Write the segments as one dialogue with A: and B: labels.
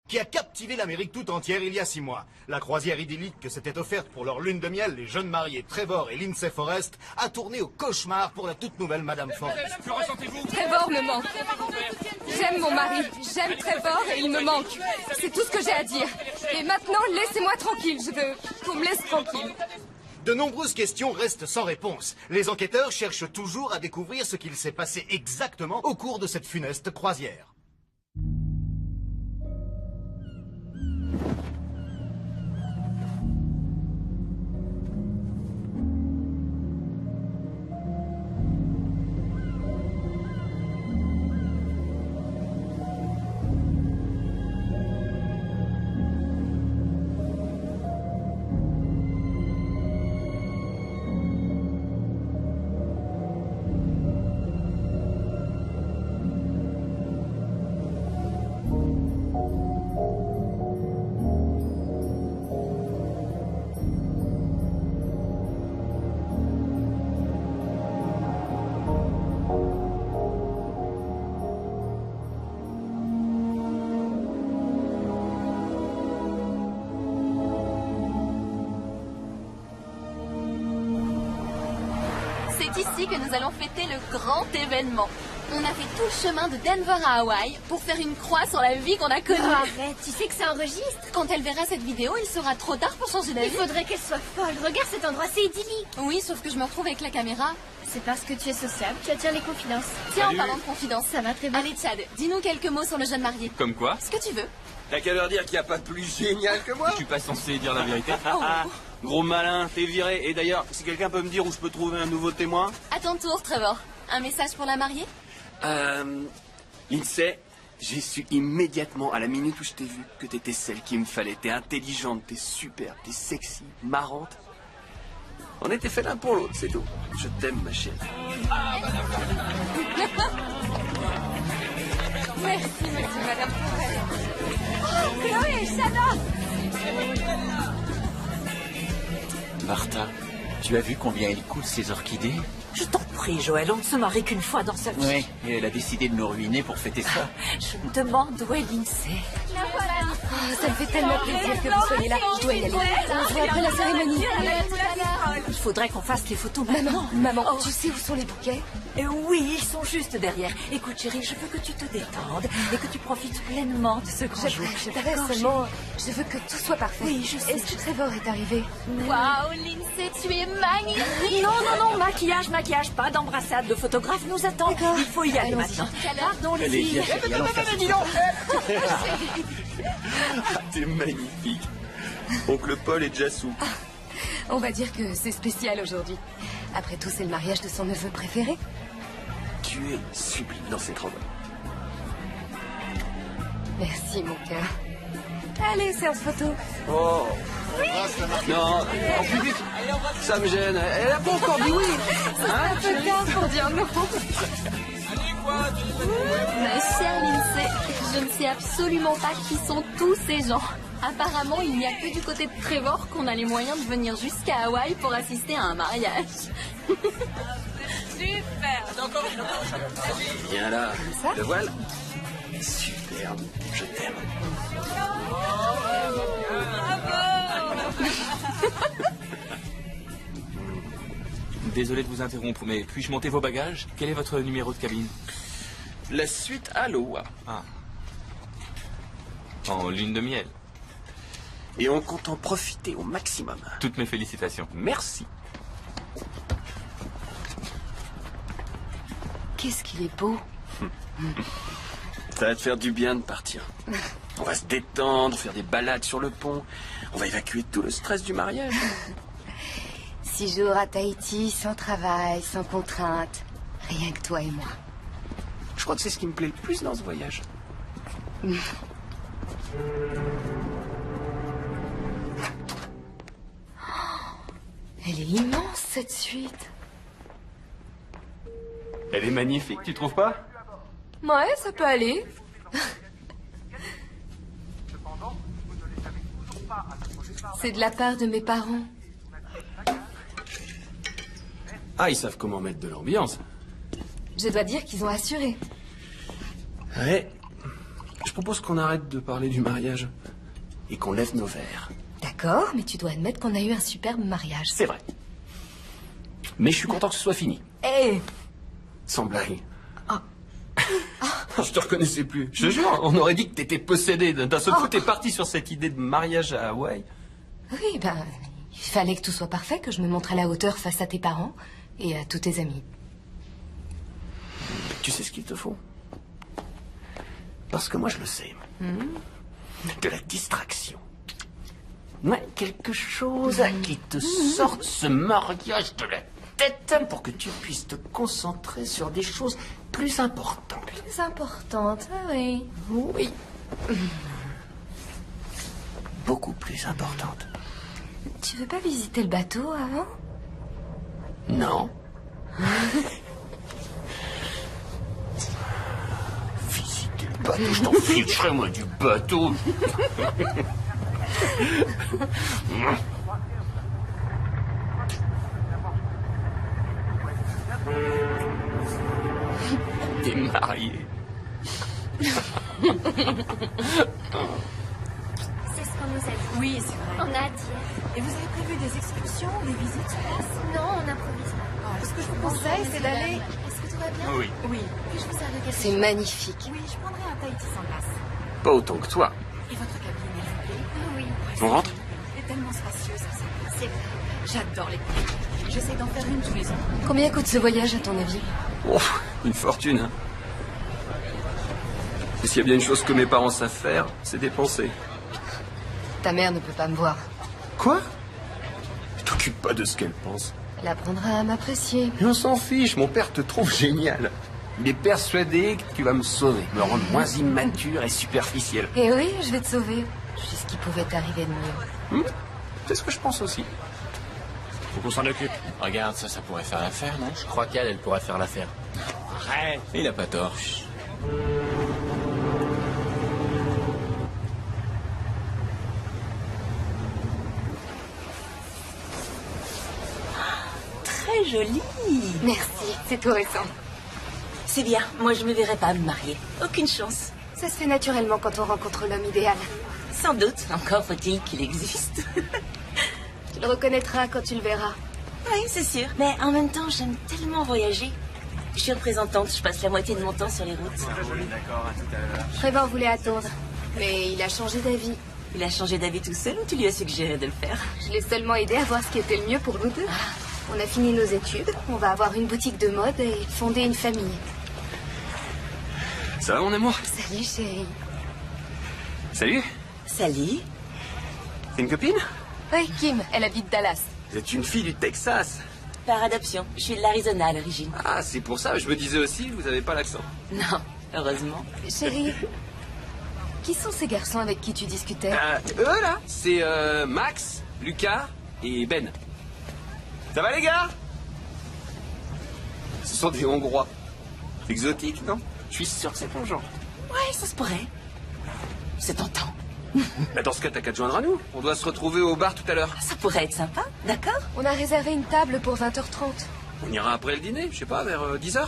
A: qui a captivé l'Amérique tout entière il y a 6 mois. La croisière idyllique que s'était offerte pour leur lune de miel, les jeunes mariés Trevor et Lindsay Forrest, a tourné au cauchemar pour la toute nouvelle Madame Forrest.
B: Que ressentez-vous?
C: Trevor me manque. J'aime mon mari, j'aime Trevor et il me manque. C'est tout ce que j'ai à dire. Et maintenant, laissez-moi tranquille, je veux qu'on me laisse tranquille.
A: De nombreuses questions restent sans réponse. Les enquêteurs cherchent toujours à découvrir ce qu'il s'est passé exactement au cours de cette funeste croisière.
D: C'est ici que nous allons fêter le grand événement. On a fait tout le chemin de Denver à Hawaï pour faire une croix sur la vie qu'on a connue.
E: Oh, arrête, tu sais que ça enregistre.
D: Quand elle verra cette vidéo, il sera trop tard pour changer d'avis.
E: Il faudrait qu'elle soit folle. Regarde cet endroit, c'est idyllique.
D: Oui, sauf que je me retrouve avec la caméra.
E: C'est parce que tu es sociable, tu attires les confidences.
D: Tiens,
B: Salut.
D: en parlant de confidence.
E: Ça va très bien.
D: Allez, Chad, dis-nous quelques mots sur le jeune marié.
B: Comme quoi?
D: Ce que tu veux.
F: T'as qu'à leur dire qu'il n'y a pas de plus génial que moi.
B: Je suis pas censé dire la vérité.
D: Oh.
F: Gros malin, t'es viré. Et d'ailleurs, si quelqu'un peut me dire où je peux trouver un nouveau témoin.
D: À ton tour, Trevor. Un message pour la mariée?
F: Lindsay, j'ai su immédiatement, à la minute où je t'ai vu, que t'étais celle qu'il me fallait. T'es intelligente, t'es super, t'es sexy, marrante. On était fait l'un pour l'autre, c'est tout. Je t'aime, ma chérie.
C: Merci, madame Forrest. Oh, Chloé, Shanna!
G: Martha, tu as vu combien elle coûte ces orchidées?
H: Je t'en prie, Joël, on ne se marie qu'une fois dans sa vie.
G: Oui, et elle a décidé de nous ruiner pour fêter ça.
H: Je me demande où est Lindsay.
C: Oh, ça me fait tellement plaisir que vous soyez là. Je dois y aller. On se voit après la cérémonie.
H: Il faudrait qu'on fasse les photos maintenant.
C: Maman,
H: Oh.
C: tu sais où sont les bouquets?
H: Oui, ils sont juste derrière. Écoute, chérie, je veux que tu te détendes et que tu profites pleinement de ce grand jour.
C: D'accord, seulement, je veux que tout soit parfait.
H: Oui, je sais.
C: Est-ce que Trevor est arrivé?
D: Waouh, Lindsay, tu es magnifique!
H: Non, maquillage, pas d'embrassade. Le photographe nous attend. Il faut y aller maintenant. Pardon, les
G: Allez,
H: filles.
G: viens, chérie, allons faire ce
F: Ah, t'es magnifique. Oncle Paul est déjà sous.
C: On va dire que c'est spécial aujourd'hui. Après tout, c'est le mariage de son neveu préféré.
F: Tu es sublime. Non, c'est trop bon.
C: Merci, mon cœur. Allez, séance photo.
F: Oh. Non, en public, ça me gêne. Elle a pas encore dit oui.
C: Un peu tard pour dire non.
D: Ma chère Lindsay, je ne sais absolument pas qui sont tous ces gens. Apparemment, il n'y a que du côté de Trevor qu'on a les moyens de venir jusqu'à Hawaï pour assister à un mariage.
F: Viens là.
C: ça
F: Le voile. Superbe. Je t'aime.
B: Désolé de vous interrompre, mais puis-je monter vos bagages? Quel est votre numéro de cabine?
F: La suite à l'eau.
B: Ah. En lune de miel.
F: Et on compte en profiter au maximum.
B: Toutes mes félicitations.
F: Merci.
C: Qu'est-ce qu'il est beau.
F: Ça va te faire du bien de partir. On va se détendre, faire des balades sur le pont. On va évacuer tout le stress du mariage.
C: 6 jours à Tahiti, sans travail, sans contrainte. Rien que toi et moi.
F: Je crois que c'est ce qui me plaît le plus dans ce voyage.
C: Elle est immense, cette suite.
B: Elle est magnifique, tu trouves pas?
C: Ouais, ça peut aller. C'est de la part de mes parents.
F: Ah, ils savent comment mettre de l'ambiance.
C: Je dois dire qu'ils ont assuré.
F: Ouais. Je propose qu'on arrête de parler du mariage et qu'on lève nos verres.
C: D'accord, mais tu dois admettre qu'on a eu un superbe mariage.
F: C'est vrai. Mais je suis content que ce soit fini.
C: Eh
F: Sans blague. Je te reconnaissais plus. Je te jure, on aurait dit que t'étais possédé. D'un seul coup, t'es parti sur cette idée de mariage à Hawaï.
C: Oui, ben, il fallait que tout soit parfait, que je me montre à la hauteur face à tes parents et à tous tes amis.
F: Tu sais ce qu'il te faut? Parce que moi, je le sais. De la distraction. Ouais, quelque chose qui te sorte ce mariage de la tête pour que tu puisses te concentrer sur des choses plus importantes.
C: Plus importante, ah oui.
F: Oui. Beaucoup plus importantes.
C: Tu veux pas visiter le bateau avant?
F: Non. Visiter le bateau, je t'en ficherai moi du bateau. T'es marié.
E: C'est ce qu'on nous a dit.
H: Oui, c'est vrai.
E: On a dit.
H: Et vous avez prévu des excursions, des visites sur place?
E: Non, on improvise.
H: Ce que je vous conseille, c'est d'aller...
E: Est-ce que tout va bien?
F: Oui.
H: Oui.
E: Puis-je vous servir quelque
C: C'est
E: chose?
C: magnifique.
H: Oui, je prendrai un Tahiti sans glace.
F: Pas autant que toi.
H: Et votre cabine, elle vous plaît?
E: Oui,
F: On rentre?
H: Elle est tellement spacieuse, ça.
E: c'est vrai.
H: J'adore les cabines. J'essaie d'en faire une tous les ans.
C: Combien coûte ce voyage, à ton avis?
F: Oh, une fortune, hein. Et s'il y a bien une chose que mes parents savent faire, c'est dépenser.
C: Ta mère ne peut pas me voir.
F: Quoi? Je t'occupe pas de ce qu'elle pense.
C: Elle apprendra à m'apprécier.
F: Mais on s'en fiche, mon père te trouve génial. Il est persuadé que tu vas me sauver, me rendre moins immature et superficielle.
C: Et oui, je vais te sauver. Je sais ce qui pouvait t'arriver de mieux.
F: C'est ce que je pense aussi.
B: Faut qu'on s'en occupe. Regarde, ça pourrait faire l'affaire, non?
G: Je crois qu'elle pourrait faire l'affaire.
B: Arrête. Il a pas tort.
H: Très jolie.
C: Merci, c'est tout récent.
H: C'est bien. Moi, je me verrais pas me marier. Aucune chance.
C: Ça se fait naturellement quand on rencontre l'homme idéal.
H: Sans doute. Encore faut-il qu'il existe.
C: Tu le reconnaîtras quand tu le verras.
H: Oui, c'est sûr. Mais en même temps, j'aime tellement voyager. Je suis représentante. Je passe la moitié de mon temps sur les routes.
C: Trevor voulait attendre, mais il a changé d'avis.
H: Il a changé d'avis tout seul ou tu lui as suggéré de le faire?
C: Je l'ai seulement aidé à voir ce qui était le mieux pour nous deux. On a fini nos études, on va avoir une boutique de mode et fonder une famille.
F: Ça va, mon amour?
C: Salut, chérie.
F: Salut.
H: Salut.
F: C'est une copine?
C: Oui, Kim, elle habite Dallas.
F: Vous êtes une fille du Texas.
H: Par adoption. Je suis de l'Arizona à l'origine.
F: Ah, c'est pour ça, je me disais aussi, vous avez pas l'accent.
H: Non, heureusement.
C: Chérie, qui sont ces garçons avec qui tu discutais?
F: Eux, là, c'est Max, Lucas et Ben. Ça va, les gars? Ce sont des Hongrois. Exotiques, non? Je suis sûr que c'est ton genre.
H: Ouais, ça se pourrait. C'est tentant.
F: Bah, dans ce cas, t'as qu'à te joindre à nous. On doit se retrouver au bar tout à l'heure.
H: Ça pourrait être sympa, d'accord?
C: On a réservé une table pour 20h30.
F: On ira après le dîner, je sais pas, vers 10h.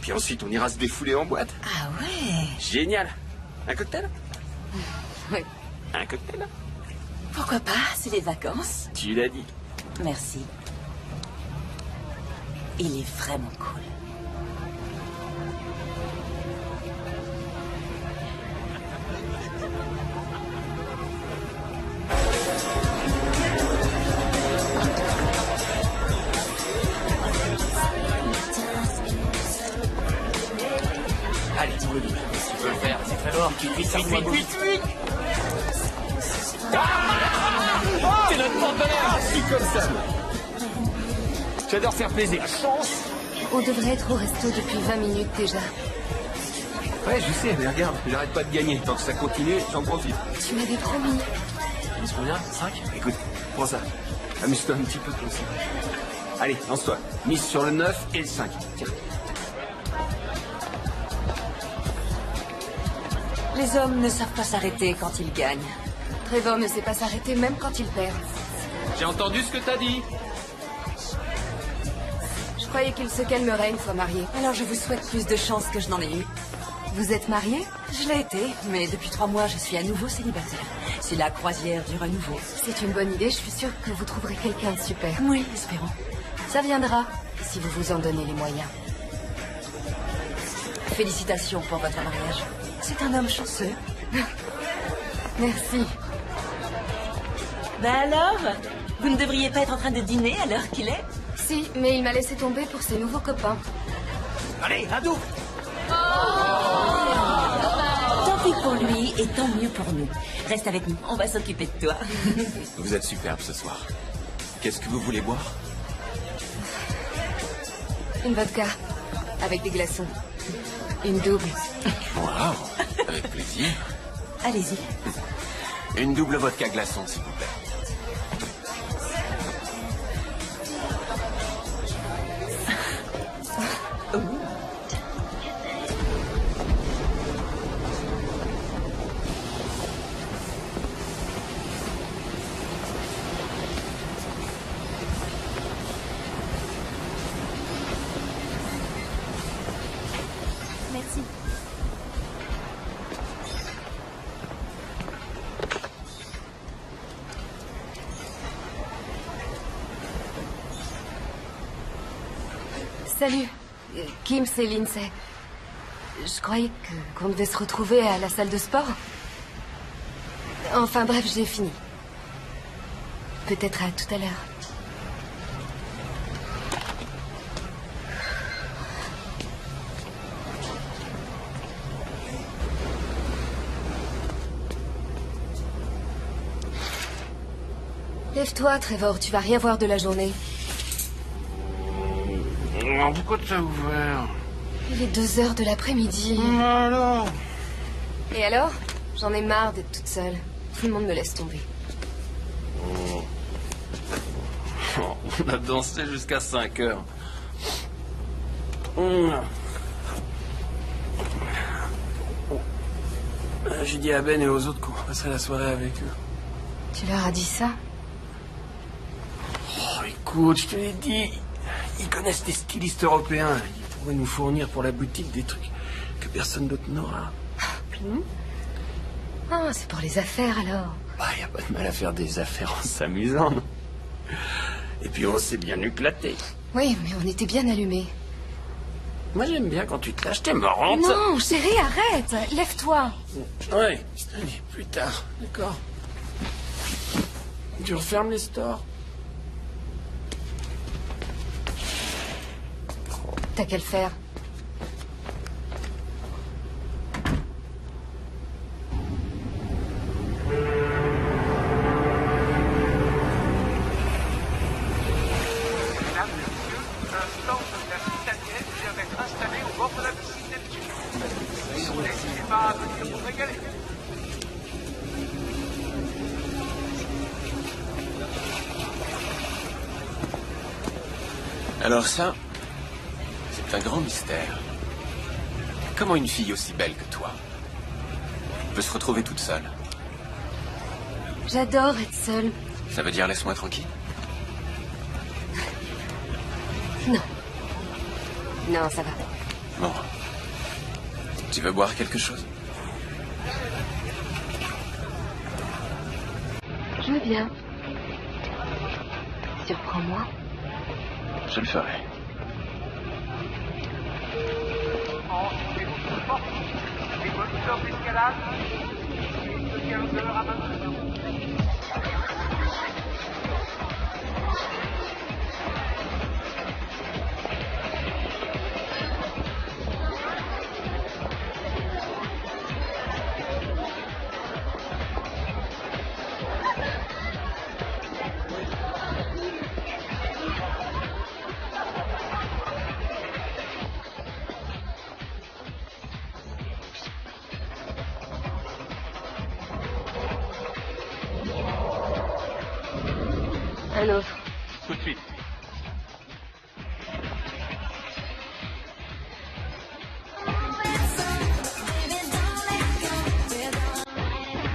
F: Puis ensuite, on ira se défouler en boîte.
H: Ah ouais.
F: Génial. Un cocktail?
C: Oui.
F: Un cocktail?
H: Pourquoi pas? C'est les vacances.
F: Tu l'as dit.
H: Merci. Il est vraiment cool.
G: Allez, dis-le nous. Si tu peux le faire, c'est très loin. Vite.
F: T'es notre partenaire. Je suis comme ça. J'adore faire plaisir.
C: On devrait être au resto depuis 20 minutes déjà.
F: Ouais, je sais, mais regarde, j'arrête pas de gagner. Tant que ça continue, j'en profite.
C: Tu m'avais promis.
G: Mise combien? 5?
F: Écoute, prends ça. Amuse-toi un petit peu toi aussi. Allez, lance-toi. Mise sur le 9 et le 5. Tiens.
H: Les hommes ne savent pas s'arrêter quand ils gagnent.
C: Trevor ne sait pas s'arrêter même quand il perd.
F: J'ai entendu ce que t'as dit.
C: Je croyais qu'il se calmerait une fois marié.
H: Alors je vous souhaite plus de chance que je n'en ai eu.
C: Vous êtes mariée?
H: Je l'ai été, mais depuis 3 mois, je suis à nouveau célibataire. C'est la croisière du renouveau.
C: C'est une bonne idée, je suis sûre que vous trouverez quelqu'un de super.
H: Oui, espérons.
C: Ça viendra, si vous vous en donnez les moyens.
H: Félicitations pour votre mariage. C'est un homme chanceux.
C: Merci.
H: Ben alors, vous ne devriez pas être en train de dîner à l'heure qu'il est?
C: Si, mais il m'a laissé tomber pour ses nouveaux copains.
F: Allez, un double.
H: Tant pis pour lui et tant mieux pour nous. Reste avec nous, on va s'occuper de toi.
B: Vous êtes superbe ce soir. Qu'est-ce que vous voulez boire?
C: Une vodka, avec des glaçons. Une double.
B: Waouh, avec plaisir.
H: Allez-y.
B: Une double vodka glaçon, s'il vous plaît.
E: Merci.
C: Salut. Kim, c'est Lindsay. Je croyais qu'on devait se retrouver à la salle de sport. Enfin bref, j'ai fini. Peut-être à tout à l'heure. Lève-toi, Trevor, tu vas rien voir de la journée.
F: Pourquoi tu as ouvert?
C: Il est 2 heures de l'après-midi.
F: Alors?
C: Et alors? J'en ai marre d'être toute seule. Tout le monde me laisse tomber.
F: On a dansé jusqu'à 5 heures. J'ai dit à Ben et aux autres qu'on passerait la soirée avec eux.
C: Tu leur as dit ça?
F: Oh, écoute, je te l'ai dit. Ils connaissent des stylistes européens. Ils pourraient nous fournir pour la boutique des trucs que personne d'autre n'aura.
C: Ah, c'est pour les affaires alors.
F: Bah, y a pas de mal à faire des affaires en s'amusant, non? Et puis on s'est bien éclaté.
C: Oui, mais on était bien allumés.
F: Moi j'aime bien quand tu te lâches, t'es marrante.
C: Non, chérie, arrête. Lève-toi.
F: Ouais, allez, plus tard, d'accord. Tu refermes les stores.
C: T'as qu'à le faire.
I: Mesdames, messieurs, un stand de la vie italienne vient d'être installé au bord de la piscine Neptune. N'hésitez pas à venir vous régaler.
B: Alors ça, c'est un grand mystère. Comment une fille aussi belle que toi peut se retrouver toute seule?
C: J'adore être seule.
B: Ça veut dire laisse-moi tranquille?
C: Non. Non, ça va.
B: Bon. Tu veux boire quelque chose?
C: Je veux bien. Surprends-moi.
B: Je le ferai.
I: Les moniteurs d'escalade, de 15h à 22h.
C: Un autre.
I: Tout de suite.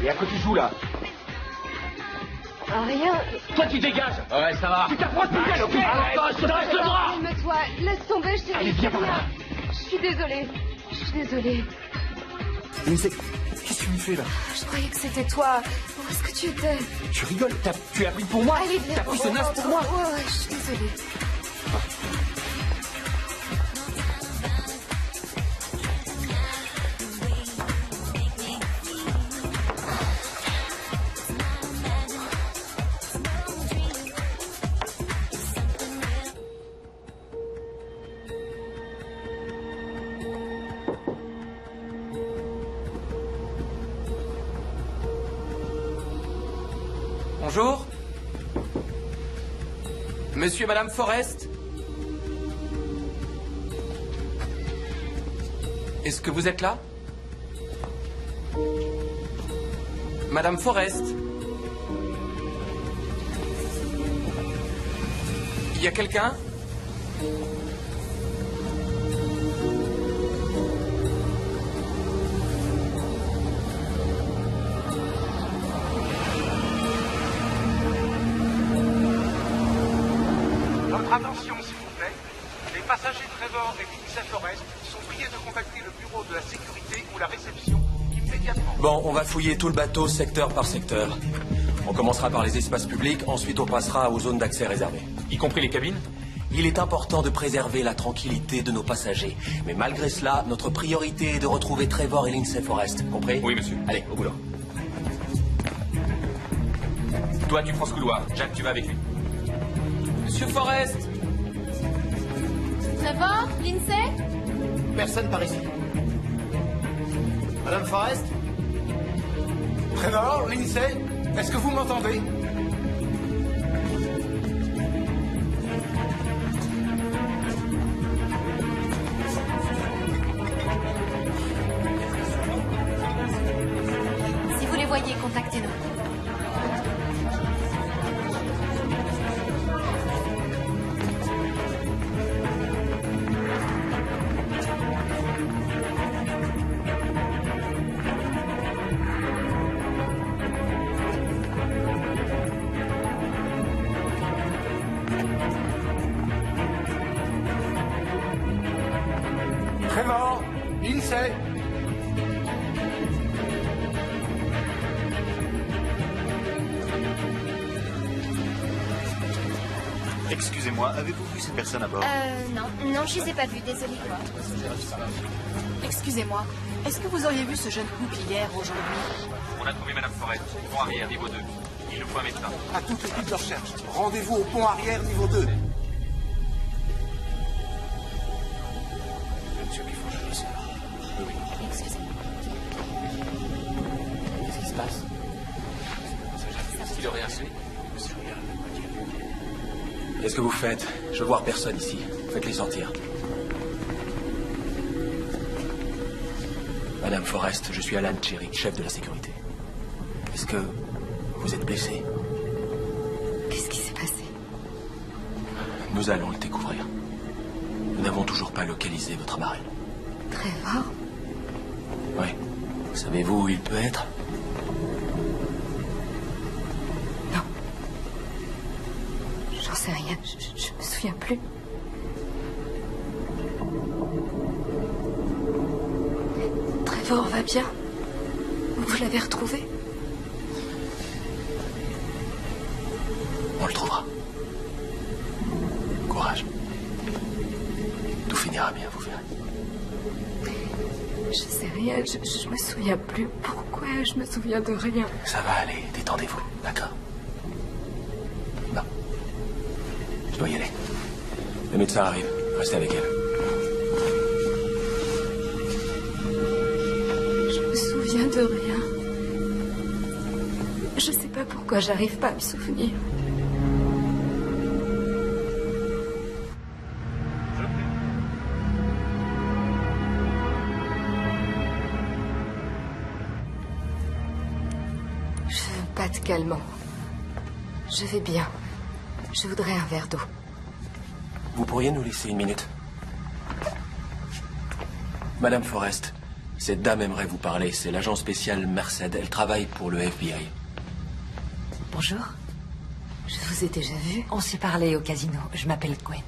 G: Et à quoi tu joues là?
C: Ah, rien.
G: Toi tu dégages. Ouais, ça va. Tu t'approches plus d'elle, ok? Alors je te reste le bras.
C: Calme-toi. Laisse tomber, chérie.
G: Allez, viens par là.
C: Je suis désolée. Je suis désolée.
F: Lindsay, qu'est-ce que tu me fais là?
C: Je croyais que c'était toi. Où est-ce que tu étais?
F: Tu rigoles? Tu as pris pour moi?
C: Allez, viens.
F: T'as pris ce naze pour moi?
C: Ouais, je suis désolée.
G: Bonjour. Monsieur et Madame Forrest. Est-ce que vous êtes là? Madame Forrest. Il y a quelqu'un?
I: Votre attention, s'il vous plaît. Les passagers Trevor et Lindsay Forrest sont priés de contacter le bureau de la sécurité ou la réception immédiatement.
J: Bon, on va fouiller tout le bateau secteur par secteur. On commencera par les espaces publics, ensuite on passera aux zones d'accès réservées.
G: Y compris les cabines?
J: Il est important de préserver la tranquillité de nos passagers. Mais malgré cela, notre priorité est de retrouver Trevor et Lindsay Forrest. Compris?
G: Oui, monsieur.
J: Allez, au boulot.
G: Toi, tu prends ce couloir. Jack, tu vas avec lui. Monsieur Forrest!
D: Trevor? Lindsay?
A: Personne par ici. Madame Forrest?
K: Trevor, Lindsay, est-ce que vous m'entendez?
D: Si vous les voyez, contactez-nous.
K: Trevor, Lindsay.
A: Excusez-moi, avez-vous vu ces personnes à bord?
E: Non, je les ai pas vus, désolée.
H: Excusez-moi, est-ce que vous auriez vu ce jeune couple hier, aujourd'hui?
G: On a trouvé Madame Forrest, pont arrière, niveau 2. Il nous faut un médecin.
K: À toute l'équipe de recherche. Rendez-vous au pont arrière niveau 2.
H: Excusez-moi.
G: Qu'est-ce qui se passe? Est-ce qu'il aurait assuré?
J: Qu'est-ce que vous faites? Je veux voir personne ici. Faites-les sortir. Madame Forrest, je suis Alan Cherry, chef de la sécurité. Est-ce que vous êtes blessé?
C: Qu'est-ce qui s'est passé?
J: Nous allons le découvrir. Nous n'avons toujours pas localisé votre marraine.
C: Trevor?
J: Oui. Savez-vous où il peut être?
C: Non. J'en sais rien. Je me souviens plus. Trevor va bien? Vous l'avez retrouvé?
J: On le trouvera. Courage. Tout finira bien, vous verrez.
C: Je sais rien, je me souviens plus. Pourquoi je me souviens de rien?
J: Ça va aller, détendez-vous, d'accord? Non. Je dois y aller. Le médecin arrive, restez avec elle.
C: Je me souviens de rien. Je sais pas pourquoi j'arrive pas à me souvenir. Je veux pas de calmant. Je vais bien. Je voudrais un verre d'eau.
J: Vous pourriez nous laisser une minute? Madame Forrest, cette dame aimerait vous parler. C'est l'agent spécial Merced. Elle travaille pour le FBI.
H: Bonjour.
C: Je vous ai déjà vu.
H: On s'est parlé au casino. Je m'appelle Gwen.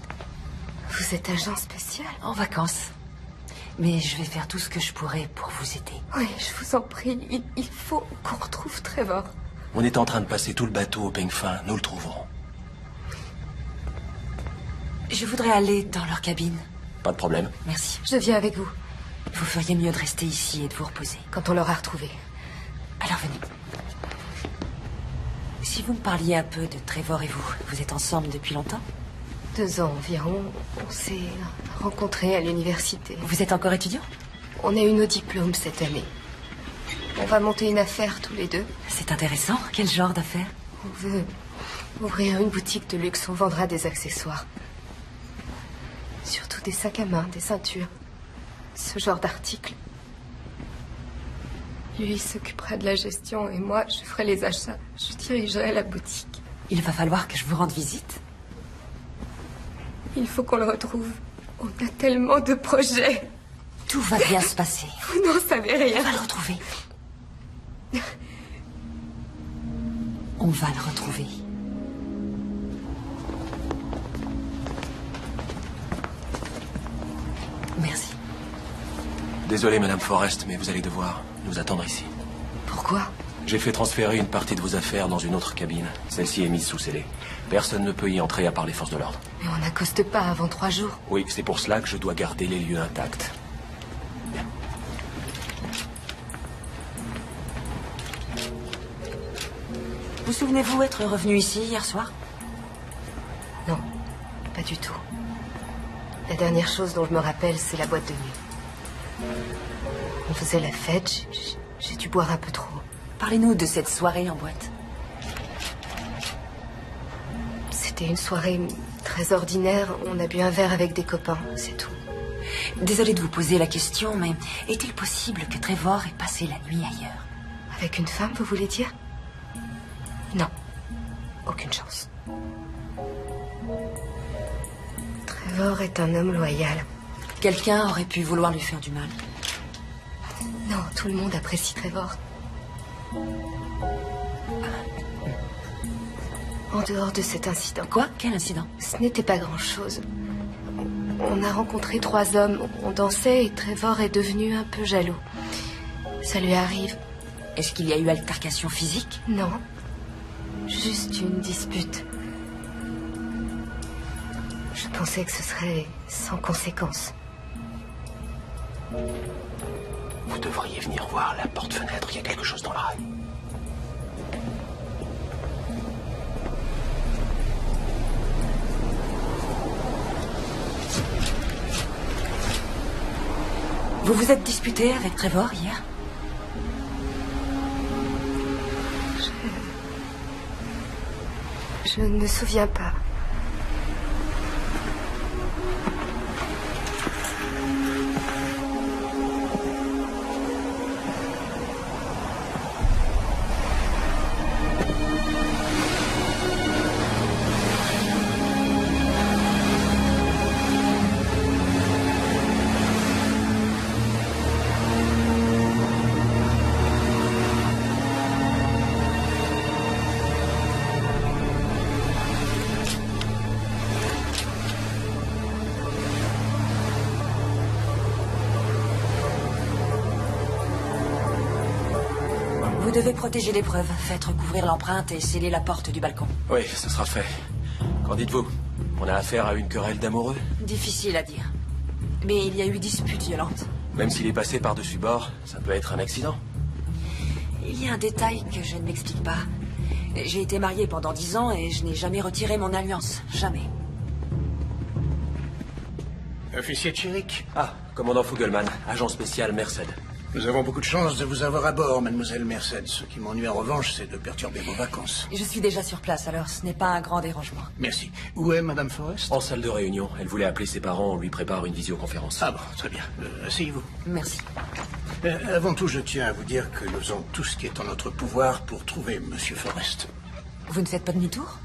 C: Vous êtes agent spécial?
H: En vacances. Mais je vais faire tout ce que je pourrai pour vous aider.
C: Oui, je vous en prie, il faut qu'on retrouve Trevor.
J: On est en train de passer tout le bateau au peigne fin. Nous le trouverons.
H: Je voudrais aller dans leur cabine.
J: Pas de problème.
H: Merci.
C: Je viens avec vous.
H: Vous feriez mieux de rester ici et de vous reposer.
C: Quand on l'aura retrouvé.
H: Alors venez. Si vous me parliez un peu de Trevor et vous, vous êtes ensemble depuis longtemps?
C: 2 ans environ. On s'est rencontrés à l'université.
H: Vous êtes encore étudiant?
C: On a eu nos diplômes cette année. On va monter une affaire tous les deux.
H: C'est intéressant. Quel genre d'affaire?
C: On veut ouvrir une boutique de luxe. On vendra des accessoires. Surtout des sacs à main, des ceintures. Ce genre d'articles. Lui s'occupera de la gestion et moi, je ferai les achats. Je dirigerai la boutique.
H: Il va falloir que je vous rende visite.
C: Il faut qu'on le retrouve. On a tellement de projets.
H: Tout va bien se passer.
C: Vous n'en savez rien.
H: On va le retrouver. On va le retrouver. Merci.
J: Désolé, Madame Forrest, mais vous allez devoir nous attendre ici.
C: Pourquoi?
J: J'ai fait transférer une partie de vos affaires dans une autre cabine. Celle-ci est mise sous scellé. Personne ne peut y entrer à part les forces de l'ordre.
C: Mais on n'accoste pas avant 3 jours.
J: Oui, c'est pour cela que je dois garder les lieux intacts.
H: Vous souvenez-vous être revenu ici hier soir?
C: Non, pas du tout. La dernière chose dont je me rappelle, c'est la boîte de nuit. On faisait la fête, j'ai dû boire un peu trop.
H: Parlez-nous de cette soirée en boîte.
C: C'était une soirée très ordinaire. On a bu un verre avec des copains, c'est tout.
H: Désolée de vous poser la question, mais est-il possible que Trevor ait passé la nuit ailleurs?
C: Avec une femme, vous voulez dire? Non. Aucune chance. Trevor est un homme loyal.
H: Quelqu'un aurait pu vouloir lui faire du mal.
C: Non, tout le monde apprécie Trevor. En dehors de cet incident.
H: Quoi? Quel incident?
C: Ce n'était pas grand-chose. On a rencontré 3 hommes. On dansait et Trevor est devenu un peu jaloux. Ça lui arrive.
H: Est-ce qu'il y a eu altercation physique?
C: Non. Juste une dispute. Je pensais que ce serait sans conséquence.
J: Vous devriez venir voir la porte-fenêtre. Il y a quelque chose dans le rail.
H: Vous vous êtes disputé avec Trevor hier?
C: Je ne me souviens pas.
H: Vous devez protéger les preuves. Faites recouvrir l'empreinte et sceller la porte du balcon.
J: Oui, ce sera fait. Qu'en dites-vous? On a affaire à une querelle d'amoureux?
H: Difficile à dire. Mais il y a eu dispute violente.
J: Même s'il est passé par-dessus bord, ça peut être un accident.
H: Il y a un détail que je ne m'explique pas. J'ai été mariée pendant 10 ans et je n'ai jamais retiré mon alliance. Jamais.
K: Officier Chirik.
J: Ah, commandant Fugleman, agent spécial Merced.
K: Nous avons beaucoup de chance de vous avoir à bord, mademoiselle Merced. Ce qui m'ennuie en revanche, c'est de perturber vos vacances.
H: Je suis déjà sur place, alors ce n'est pas un grand dérangement.
K: Merci. Où est madame Forrest?
J: En salle de réunion. Elle voulait appeler ses parents, on lui prépare une visioconférence.
K: Ah bon, très bien. Asseyez-vous.
H: Merci.
K: Avant tout, je tiens à vous dire que nous faisons tout ce qui est en notre pouvoir pour trouver monsieur Forrest.
H: Vous ne faites pas demi-tour?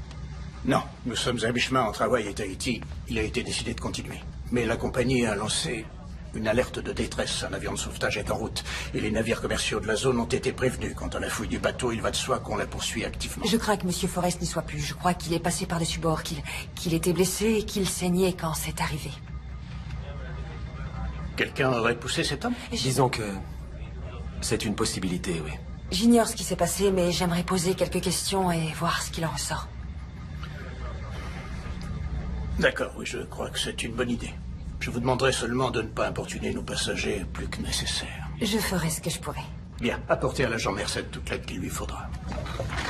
K: Non, nous sommes à mi-chemin entre Hawaï et Tahiti. Il a été décidé de continuer. Mais la compagnie a lancé une alerte de détresse. Un avion de sauvetage est en route. Et les navires commerciaux de la zone ont été prévenus. Quant à la fouille du bateau, il va de soi qu'on la poursuit activement.
H: Je crains que M. Forrest n'y soit plus. Je crois qu'il est passé par-dessus bord, qu'il était blessé et qu'il saignait quand c'est arrivé.
K: Quelqu'un aurait poussé cet homme?
J: Disons que c'est une possibilité, oui.
H: J'ignore ce qui s'est passé, mais j'aimerais poser quelques questions et voir ce qu'il en ressort.
K: D'accord, oui, je crois que c'est une bonne idée. Je vous demanderai seulement de ne pas importuner nos passagers plus que nécessaire.
H: Je ferai ce que je pourrai.
K: Bien, apportez à l'agent Merced toute l'aide qu'il lui faudra.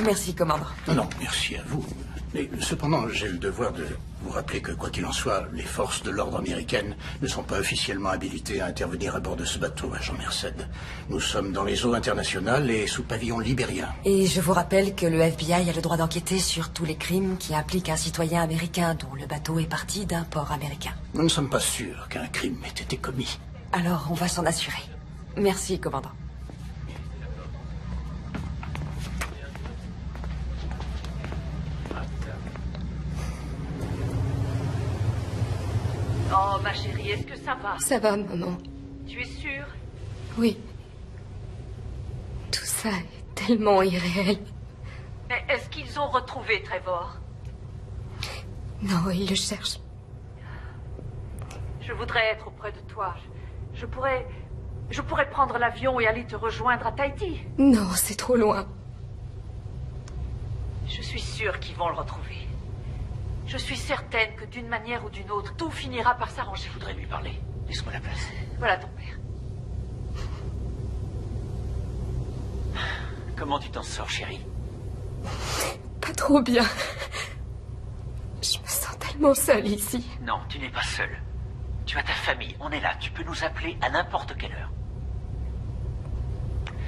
H: Merci, commandant.
K: Non, merci à vous. Mais cependant, j'ai le devoir de vous rappeler que, quoi qu'il en soit, les forces de l'ordre américaines ne sont pas officiellement habilitées à intervenir à bord de ce bateau, agent Merced. Nous sommes dans les eaux internationales et sous pavillon libérien.
H: Et je vous rappelle que le FBI a le droit d'enquêter sur tous les crimes qui impliquent un citoyen américain dont le bateau est parti d'un port américain.
K: Nous ne sommes pas sûrs qu'un crime ait été commis.
H: Alors, on va s'en assurer. Merci, commandant.
L: Oh, ma chérie, est-ce que ça va?
C: Ça va, maman.
L: Tu es sûre?
C: Oui. Tout ça est tellement irréel.
L: Mais est-ce qu'ils ont retrouvé Trevor?
C: Non, ils le cherchent.
L: Je voudrais être auprès de toi. Je pourrais prendre l'avion et aller te rejoindre à Tahiti.
C: Non, c'est trop loin.
L: Je suis sûre qu'ils vont le retrouver. Je suis certaine que d'une manière ou d'une autre, tout finira par s'arranger.
G: Je voudrais lui parler. Laisse-moi la place.
L: Voilà ton père.
G: Comment tu t'en sors, chérie?
C: Pas trop bien. Je me sens tellement seule ici.
G: Non, tu n'es pas seule. Tu as ta famille, on est là. Tu peux nous appeler à n'importe quelle heure.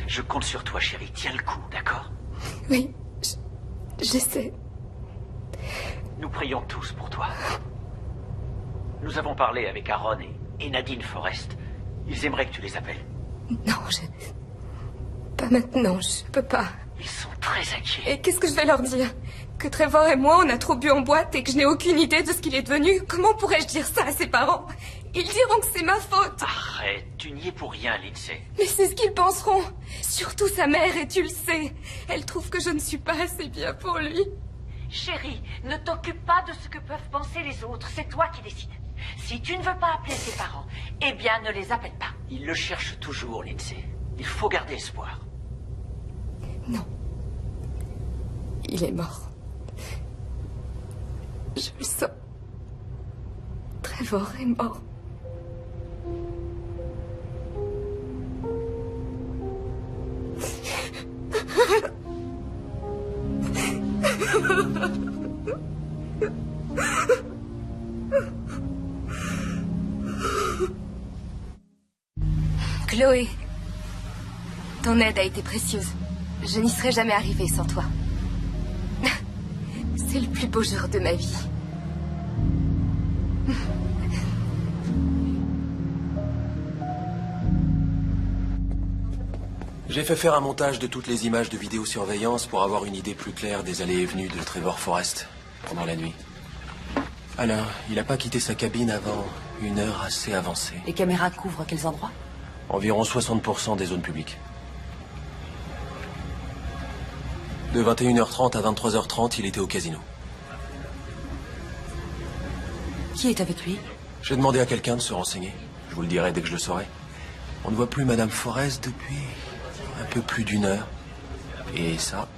G: Je compte sur toi, chérie. Tiens le coup, d'accord?
C: Oui, j'essaie.
G: Nous prions tous pour toi. Nous avons parlé avec Aaron et Nadine Forrest. Ils aimeraient que tu les appelles.
C: Non, pas maintenant, je peux pas.
G: Ils sont très inquiets.
C: Et qu'est-ce que je vais leur dire? Que Trevor et moi, on a trop bu en boîte et que je n'ai aucune idée de ce qu'il est devenu? Comment pourrais-je dire ça à ses parents? Ils diront que c'est ma faute.
G: Arrête, tu n'y es pour rien, Lindsay.
C: Mais c'est ce qu'ils penseront. Surtout sa mère, et tu le sais. Elle trouve que je ne suis pas assez bien pour lui.
L: Chérie, ne t'occupe pas de ce que peuvent penser les autres. C'est toi qui décides. Si tu ne veux pas appeler tes parents, eh bien, ne les appelle pas.
G: Ils le cherchent toujours, Lindsay. Il faut garder espoir.
C: Non. Il est mort. Je le sens. Trevor est mort. Chloé, ton aide a été précieuse. Je n'y serais jamais arrivée sans toi. C'est le plus beau jour de ma vie.
J: J'ai fait faire un montage de toutes les images de vidéosurveillance pour avoir une idée plus claire des allées et venues de Trevor Forrest pendant la nuit. Alors, il n'a pas quitté sa cabine avant une heure assez avancée.
H: Les caméras couvrent quels endroits?
J: Environ 60% des zones publiques. De 21h30 à 23h30, il était au casino.
H: Qui est avec lui?
J: J'ai demandé à quelqu'un de se renseigner. Je vous le dirai dès que je le saurai. On ne voit plus Madame Forrest depuis un peu plus d'une heure. Et ça,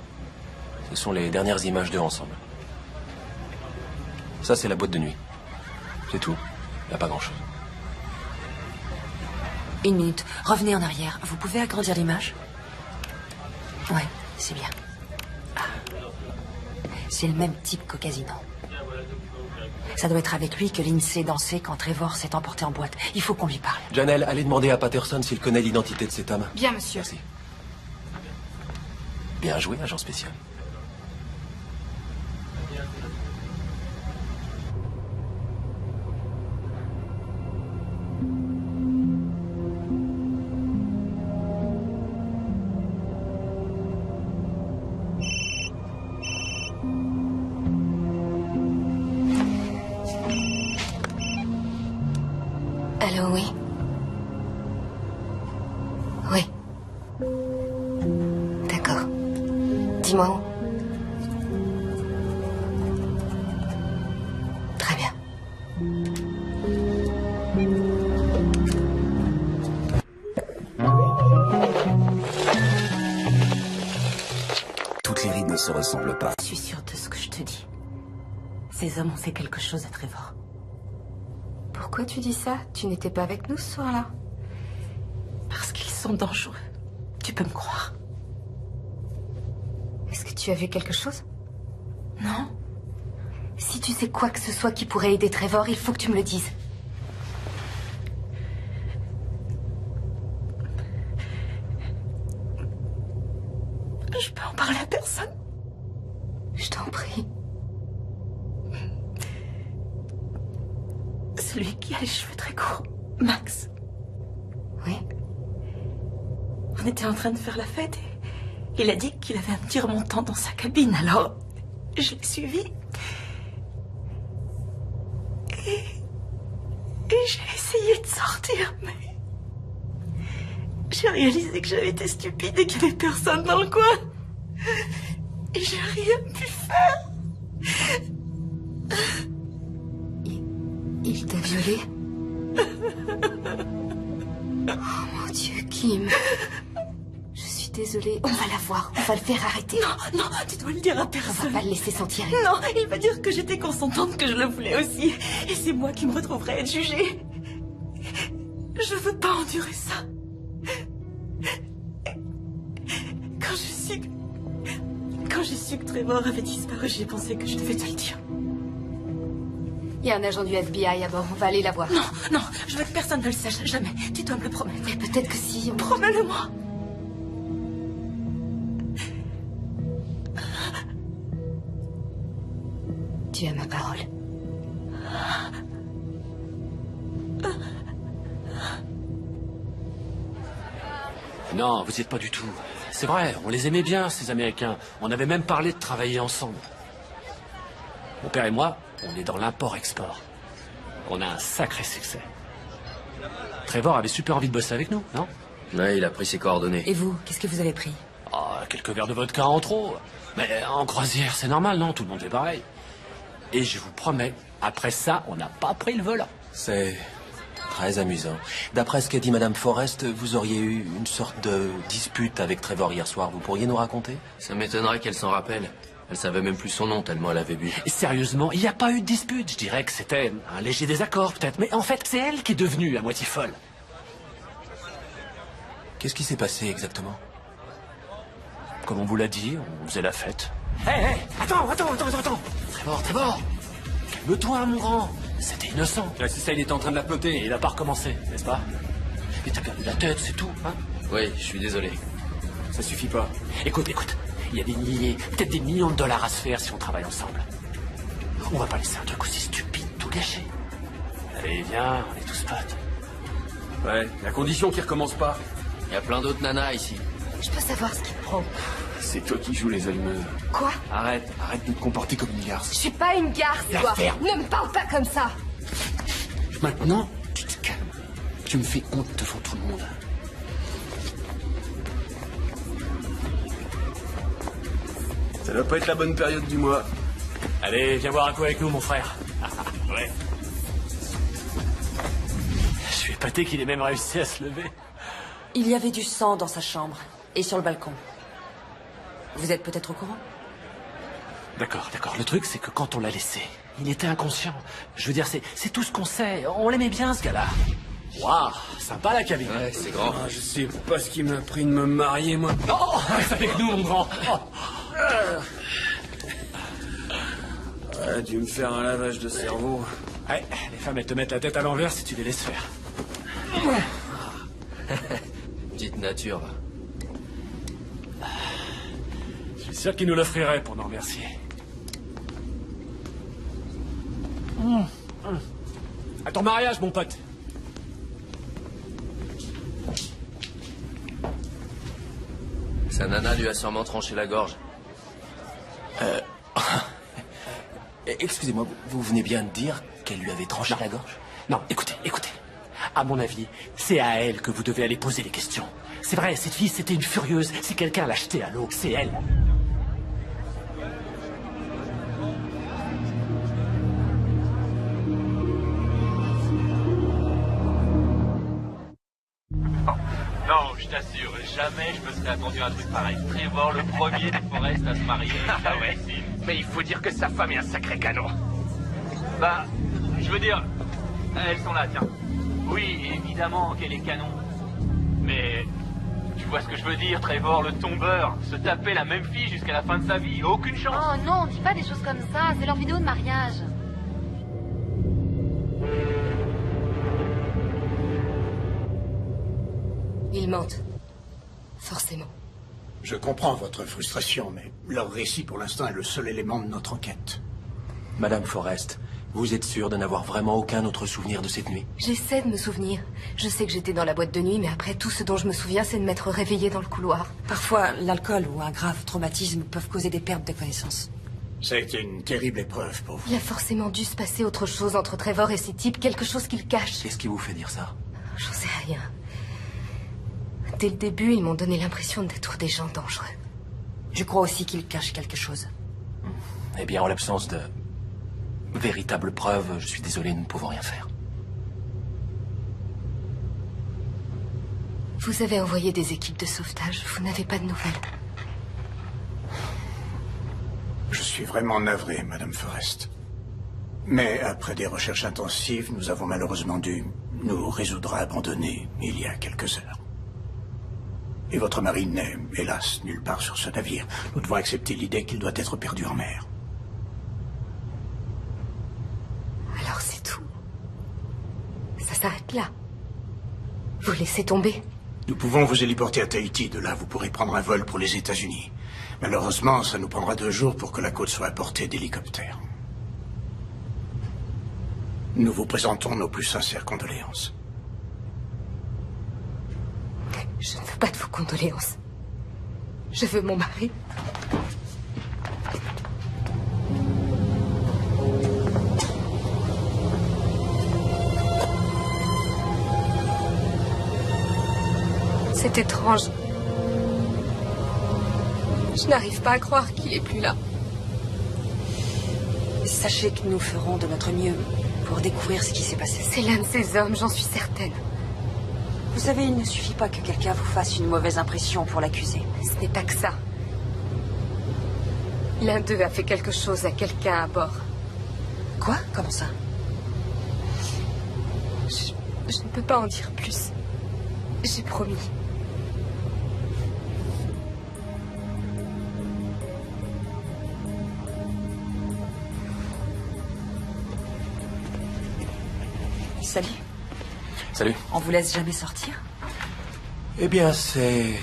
J: ce sont les dernières images d'eux ensemble. Ça, c'est la boîte de nuit. C'est tout. Il n'y a pas grand-chose.
H: Une minute. Revenez en arrière. Vous pouvez agrandir l'image? Ouais, c'est bien. C'est le même type qu'au casino. Ça doit être avec lui que Lindsay dansait quand Trevor s'est emporté en boîte. Il faut qu'on lui parle.
J: Janelle, allez demander à Patterson s'il connaît l'identité de cet homme.
C: Bien, monsieur.
J: Merci. Bien joué, agent spécial.
C: Allô, oui. Oui. D'accord. Dis-moi où. Très bien.
M: se ressemblent pas.
H: Je suis sûre de ce que je te dis. Ces hommes ont fait quelque chose à Trevor.
C: Pourquoi tu dis ça? Tu n'étais pas avec nous ce soir-là?
H: Parce qu'ils sont dangereux. Tu peux me croire.
C: Est-ce que tu as vu quelque chose?
H: Non.
C: Si tu sais quoi que ce soit qui pourrait aider Trevor, il faut que tu me le dises.
H: Je peux en parler à personne.
C: Je t'en prie.
H: Celui qui a les cheveux très courts. Max.
C: Oui.
H: On était en train de faire la fête et il a dit qu'il avait un petit remontant dans sa cabine, alors je l'ai suivi. Et j'ai essayé de sortir, mais j'ai réalisé que j'avais été stupide et qu'il n'y avait personne dans le coin. Et j'ai rien pu faire.
C: Il t'a violée? Oh mon Dieu, Kim. Je suis désolée. On va la voir. On va le faire arrêter.
H: Non, non, tu dois le dire à personne.
C: On va pas le laisser sentir.
H: Non, il va dire que j'étais consentante, que je le voulais aussi. Et c'est moi qui me retrouverai à être jugée. Je veux pas endurer ça. Quand j'ai su que Trevor avait disparu, j'ai pensé que je devais te le dire.
C: Il y a un agent du FBI à bord. On va aller la voir.
H: Non, non, je veux que personne ne le sache. Jamais. Tu dois me le promettre.
C: Mais peut-être que si...
H: Promets-le-moi.
C: Tu as ma parole.
N: Non, vous n'y êtes pas du tout. C'est vrai, on les aimait bien, ces Américains. On avait même parlé de travailler ensemble. Mon père et moi, on est dans l'import-export. On a un sacré succès. Trevor avait super envie de bosser avec nous, non?
J: Ouais, il a pris ses coordonnées.
H: Et vous, qu'est-ce que vous avez pris?
N: Oh, quelques verres de vodka en trop. Mais en croisière, c'est normal, non? Tout le monde fait pareil. Et je vous promets, après ça, on n'a pas pris le volant.
J: C'est très amusant. D'après ce qu'a dit Madame Forrest, vous auriez eu une sorte de dispute avec Trevor hier soir. Vous pourriez nous raconter?
F: Ça m'étonnerait qu'elle s'en rappelle. Elle savait même plus son nom tellement elle avait bu.
N: Et sérieusement, il n'y a pas eu de dispute. Je dirais que c'était un léger désaccord, peut-être. Mais en fait, c'est elle qui est devenue à moitié folle.
J: Qu'est-ce qui s'est passé exactement?
N: Comme on vous l'a dit, on faisait la fête. Hé, attends. Trevor, calme-toi, mon grand. C'était innocent. C'est ça, il était en train de la ploter et il n'a pas recommencé, n'est-ce pas? Mais t'as perdu la tête, c'est tout, hein?
F: Oui, je suis désolé.
N: Ça suffit pas. Écoute, il y a des milliers, peut-être des millions de dollars à se faire si on travaille ensemble. On va pas laisser un truc aussi stupide tout gâcher. Allez, viens, on est tous potes.
F: Ouais, la condition qu'il recommence pas. Il y a plein d'autres nanas ici.
C: Je peux savoir ce qui te prend.
F: C'est toi qui joues les allumeuses.
C: Quoi?
F: Arrête de te comporter comme une garce.
C: Je suis pas une garce, toi. Ne me parle pas comme ça.
F: Maintenant, tu te calmes. Tu me fais honte devant tout le monde. Ça doit pas être la bonne période du mois.
N: Allez, viens boire un coup avec nous, mon frère. Ouais. Je suis épaté qu'il ait même réussi à se lever.
H: Il y avait du sang dans sa chambre et sur le balcon. Vous êtes peut-être au courant?
N: D'accord. Le truc, c'est que quand on l'a laissé, il était inconscient. Je veux dire, c'est tout ce qu'on sait. On l'aimait bien, ce gars-là. Waouh, sympa la cabine.
F: Ouais, c'est grand.
J: Ah, je sais pas ce qui m'a pris de me marier, moi.
N: Oh, reste avec nous, mon grand.
J: Ah, dû me faire un lavage de cerveau.
N: Ouais, les femmes, elles te mettent la tête à l'envers si tu les laisses faire.
F: Petite nature.
N: Je suis sûr qu'ils nous l'offriraient pour nous remercier. À ton mariage, mon pote.
F: Sa nana lui a sûrement tranché la gorge.
J: Excusez-moi, vous venez bien de dire qu'elle lui avait tranché la gorge?
N: Non, écoutez. À mon avis, c'est à elle que vous devez aller poser les questions. C'est vrai, cette fille, c'était une furieuse. Si quelqu'un l'a jetée à l'eau, c'est elle.
I: Non, je t'assure,
M: jamais je me serais attendu à un truc pareil. Trevor, le premier des Forrest à se marier.
G: Ah ouais. Mais il faut dire que sa femme est un sacré canon.
M: Bah, je veux dire, elles sont là, tiens. Oui, évidemment qu'elle est canon. Mais tu vois ce que je veux dire, Trevor, le tombeur, se taper la même fille jusqu'à la fin de sa vie, aucune chance.
D: Oh non, dis pas des choses comme ça, c'est leur vidéo de mariage.
C: Ils mentent. Forcément.
K: Je comprends votre frustration, mais leur récit pour l'instant est le seul élément de notre enquête.
J: Madame Forrest, vous êtes sûre de n'avoir vraiment aucun autre souvenir de cette nuit?
C: J'essaie de me souvenir. Je sais que j'étais dans la boîte de nuit, mais après, tout ce dont je me souviens, c'est de m'être réveillée dans le couloir.
H: Parfois, l'alcool ou un grave traumatisme peuvent causer des pertes de connaissance.
K: Ça a été une terrible épreuve pour vous.
C: Il a forcément dû se passer autre chose entre Trevor et ces types, quelque chose qu'il cache.
J: Qu'est-ce qui vous fait dire ça?
C: J'en sais rien. Dès le début, ils m'ont donné l'impression d'être des gens dangereux.
H: Je crois aussi qu'ils cachent quelque chose.
J: Eh bien, en l'absence de véritables preuves, je suis désolé, nous ne pouvons rien faire.
C: Vous avez envoyé des équipes de sauvetage, vous n'avez pas de nouvelles.
K: Je suis vraiment navré, Madame Forrest. Mais après des recherches intensives, nous avons malheureusement dû nous résoudre à abandonner il y a quelques heures. Et votre mari n'est, hélas, nulle part sur ce navire. Nous devons accepter l'idée qu'il doit être perdu en mer.
C: Alors c'est tout. Ça s'arrête là. Vous laissez tomber.
K: Nous pouvons vous héliporter à Tahiti. De là, vous pourrez prendre un vol pour les États-Unis. Malheureusement, ça nous prendra 2 jours pour que la côte soit à portée d'hélicoptère. Nous vous présentons nos plus sincères condoléances.
C: Je ne veux pas de vos condoléances. Je veux mon mari. C'est étrange. Je n'arrive pas à croire qu'il est plus là.
H: Sachez que nous ferons de notre mieux pour découvrir ce qui s'est passé.
C: C'est l'un de ces hommes, j'en suis certaine.
H: Vous savez, il ne suffit pas que quelqu'un vous fasse une mauvaise impression pour l'accuser.
C: Ce n'est pas que ça. L'un d'eux a fait quelque chose à quelqu'un à bord.
H: Quoi? Comment ça?
C: Je ne peux pas en dire plus. J'ai promis.
H: Salut.
J: Salut.
H: On vous laisse jamais sortir?
J: Eh bien, c'est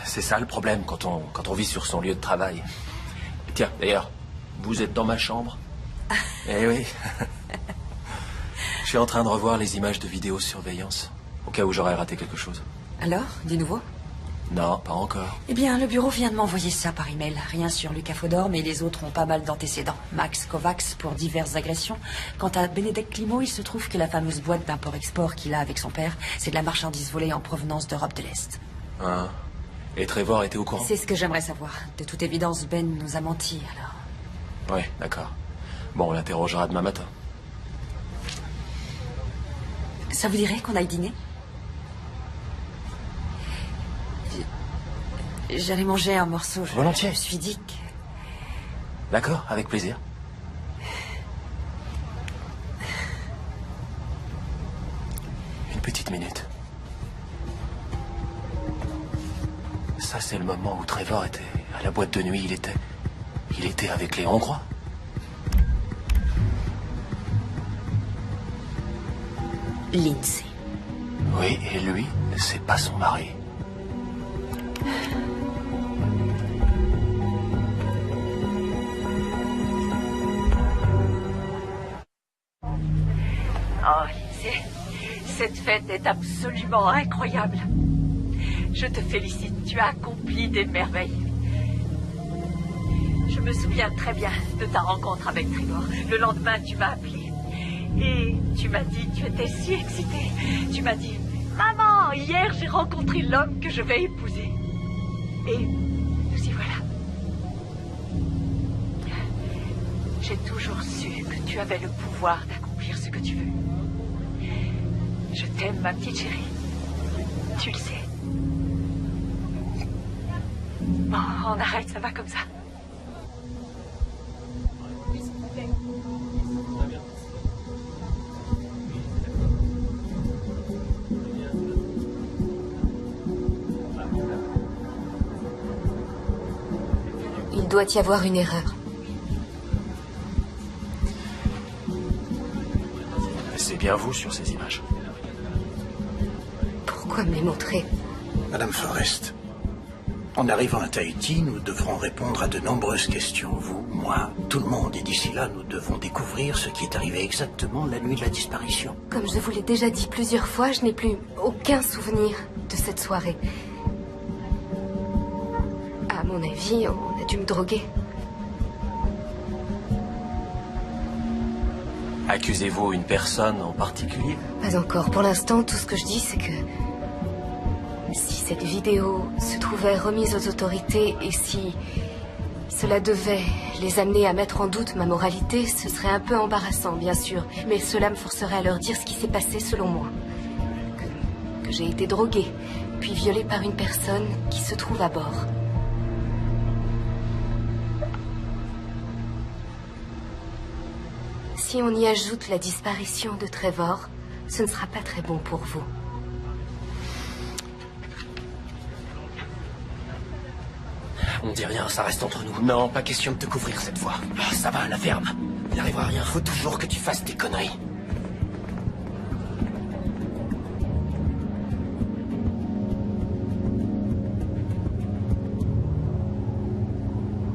J: ça le problème quand on vit sur son lieu de travail. Tiens, d'ailleurs, vous êtes dans ma chambre? Eh oui. Je suis en train de revoir les images de vidéosurveillance, au cas où j'aurais raté quelque chose.
H: Alors, du nouveau?
J: Non, pas encore.
H: Eh bien, le bureau vient de m'envoyer ça par email. Rien sur Lucas Fodor, mais les autres ont pas mal d'antécédents. Max Kovacs pour diverses agressions. Quant à Benedek Climo, il se trouve que la fameuse boîte d'import-export qu'il a avec son père, c'est de la marchandise volée en provenance d'Europe de l'Est.
J: Ah. Et Trevor était au courant?
H: C'est ce que j'aimerais savoir. De toute évidence, Ben nous a menti, alors.
J: Oui, d'accord. Bon, on l'interrogera demain matin.
H: Ça vous dirait qu'on aille dîner? J'allais manger un morceau.
J: Volontiers.
H: Je me suis dit que...
J: D'accord, avec plaisir. Une petite minute. Ça, c'est le moment où Trevor était à la boîte de nuit. Il était avec les Hongrois.
H: Lindsay.
J: Oui, et lui, c'est pas son mari.
L: Oh, Lindsay, cette fête est absolument incroyable. Je te félicite, tu as accompli des merveilles. Je me souviens très bien de ta rencontre avec Trevor. Le lendemain, tu m'as appelé. Et tu m'as dit, tu étais si excitée. Tu m'as dit, maman, hier j'ai rencontré l'homme que je vais épouser. Et nous y voilà. J'ai toujours su que tu avais le pouvoir d'accomplir ce que tu veux. Je t'aime, ma petite chérie. Tu le sais. Bon, on arrête, ça va comme ça.
C: Il doit y avoir une erreur.
J: C'est bien vous sur ces images.
C: Pourquoi me les montrer?
K: Madame Forrest, en arrivant à Tahiti, nous devrons répondre à de nombreuses questions. Vous, moi, tout le monde. Et d'ici là, nous devons découvrir ce qui est arrivé exactement la nuit de la disparition.
C: Comme je vous l'ai déjà dit plusieurs fois, je n'ai plus aucun souvenir de cette soirée. À mon avis, on a dû me droguer.
J: Accusez-vous une personne en particulier?
C: Pas encore. Pour l'instant, tout ce que je dis, c'est que... si cette vidéo se trouvait remise aux autorités et si cela devait les amener à mettre en doute ma moralité, ce serait un peu embarrassant, bien sûr. Mais cela me forcerait à leur dire ce qui s'est passé selon moi. Que j'ai été droguée, puis violée par une personne qui se trouve à bord. Si on y ajoute la disparition de Trevor, ce ne sera pas très bon pour vous.
J: On dit rien, ça reste entre nous. Non, pas question de te couvrir cette fois. Ah, ça va, la ferme. Il n'arrivera rien. Faut toujours que tu fasses tes conneries.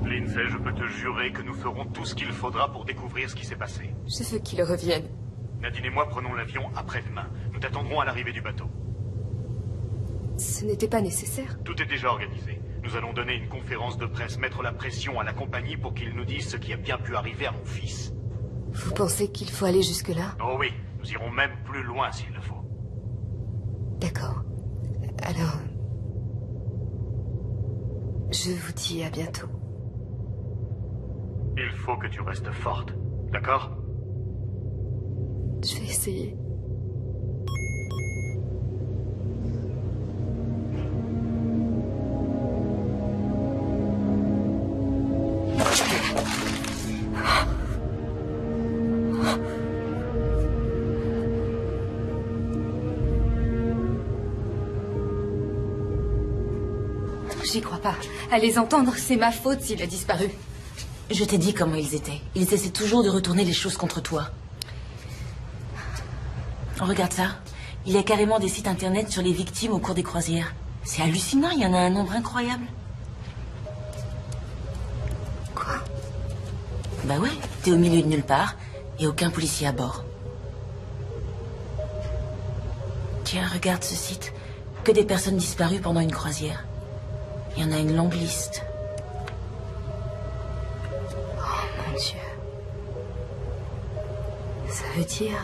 A: Lindsay, je peux te jurer que nous ferons tout ce qu'il faudra pour découvrir ce qui s'est passé.
C: Je veux qu'il revienne.
A: Nadine et moi prenons l'avion après-demain. Nous t'attendrons à l'arrivée du bateau.
C: Ce n'était pas nécessaire.
A: Tout est déjà organisé. Nous allons donner une conférence de presse, mettre la pression à la compagnie pour qu'ils nous disent ce qui a bien pu arriver à mon fils.
C: Vous pensez qu'il faut aller jusque-là?
A: Oh oui, nous irons même plus loin s'il le faut.
C: D'accord. Alors... je vous dis à bientôt.
A: Il faut que tu restes forte, d'accord?
C: Je vais essayer. J'y crois pas. À les entendre, c'est ma faute s'il a disparu.
H: Je t'ai dit comment ils étaient. Ils essaient toujours de retourner les choses contre toi. Regarde ça. Il y a carrément des sites internet sur les victimes au cours des croisières. C'est hallucinant, il y en a un nombre incroyable.
C: Quoi?
H: Bah ouais, t'es au milieu de nulle part et aucun policier à bord. Tiens, regarde ce site. Que des personnes disparues pendant une croisière. Il y en a une longue liste.
C: Oh mon Dieu. Ça veut dire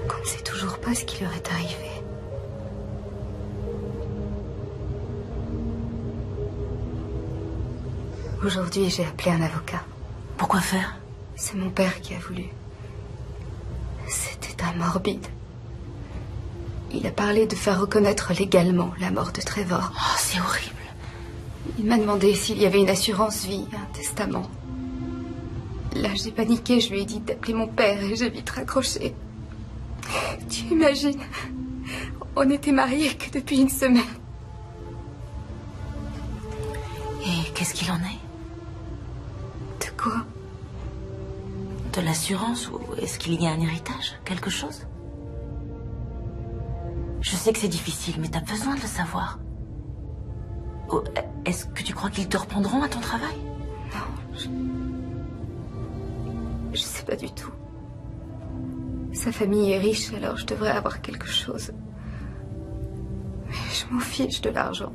C: qu'on ne sait toujours pas ce qui leur est arrivé. Aujourd'hui, j'ai appelé un avocat.
H: Pourquoi faire?
C: C'est mon père qui a voulu. C'était un morbide. Il a parlé de faire reconnaître légalement la mort de Trevor.
H: Oh, c'est horrible.
C: Il m'a demandé s'il y avait une assurance vie, un testament. Là, j'ai paniqué, je lui ai dit d'appeler mon père et j'ai vite raccroché. Tu imagines? On n'était mariés que depuis une semaine.
H: Et qu'est-ce qu'il en est?
C: De quoi?
H: De l'assurance ou est-ce qu'il y a un héritage? Quelque chose? Je sais que c'est difficile, mais t'as besoin de le savoir. Oh, est-ce que tu crois qu'ils te reprendront à ton travail?
C: Non, je sais pas du tout. Sa famille est riche, alors je devrais avoir quelque chose. Mais je m'en fiche de l'argent.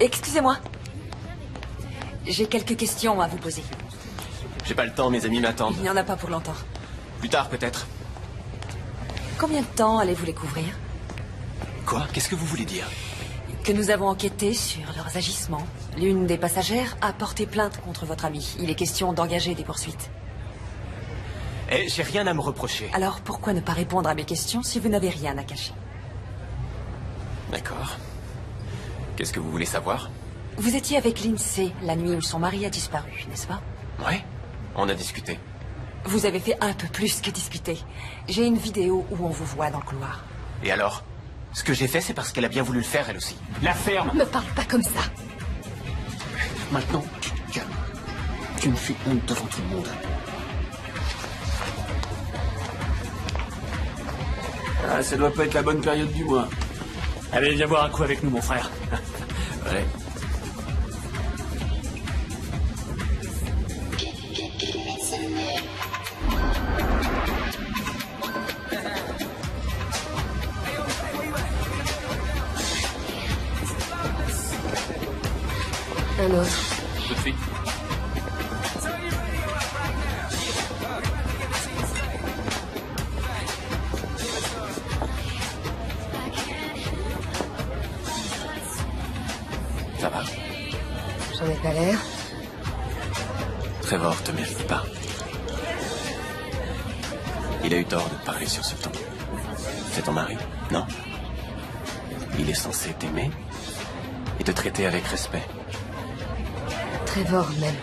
H: Excusez-moi. J'ai quelques questions à vous poser.
J: J'ai pas le temps, mes amis m'attendent.
H: Il n'y en a pas pour longtemps.
J: Plus tard, peut-être.
H: Combien de temps allez-vous les couvrir?
J: Quoi? Qu'est-ce que vous voulez dire?
H: Que nous avons enquêté sur leurs agissements.
O: L'une des passagères a porté plainte contre votre ami. Il est question d'engager des poursuites.
B: Eh, j'ai rien à me reprocher.
O: Alors pourquoi ne pas répondre à mes questions si vous n'avez rien à cacher?
B: D'accord. Qu'est-ce que vous voulez savoir?
O: Vous étiez avec Lindsay la nuit où son mari a disparu, n'est-ce pas?
B: Ouais, on a discuté.
O: Vous avez fait un peu plus que discuter. J'ai une vidéo où on vous voit dans le couloir.
B: Et alors? Ce que j'ai fait, c'est parce qu'elle a bien voulu le faire, elle aussi. La ferme!
C: Me parle pas comme ça.
B: Maintenant, tu te calmes. Tu me fais honte devant tout le monde.
F: Ah, ça doit pas être la bonne période du mois.
N: Allez, viens boire un coup avec nous, mon frère.
B: Ouais.
C: Un autre.
N: Tout de suite.
B: Ça va?
C: J'en ai pas l'air.
B: Trevor te mérite pas. Il a eu tort de te parler sur ce ton. C'est ton mari, non? Il est censé t'aimer et te traiter avec respect.
C: Trevor même.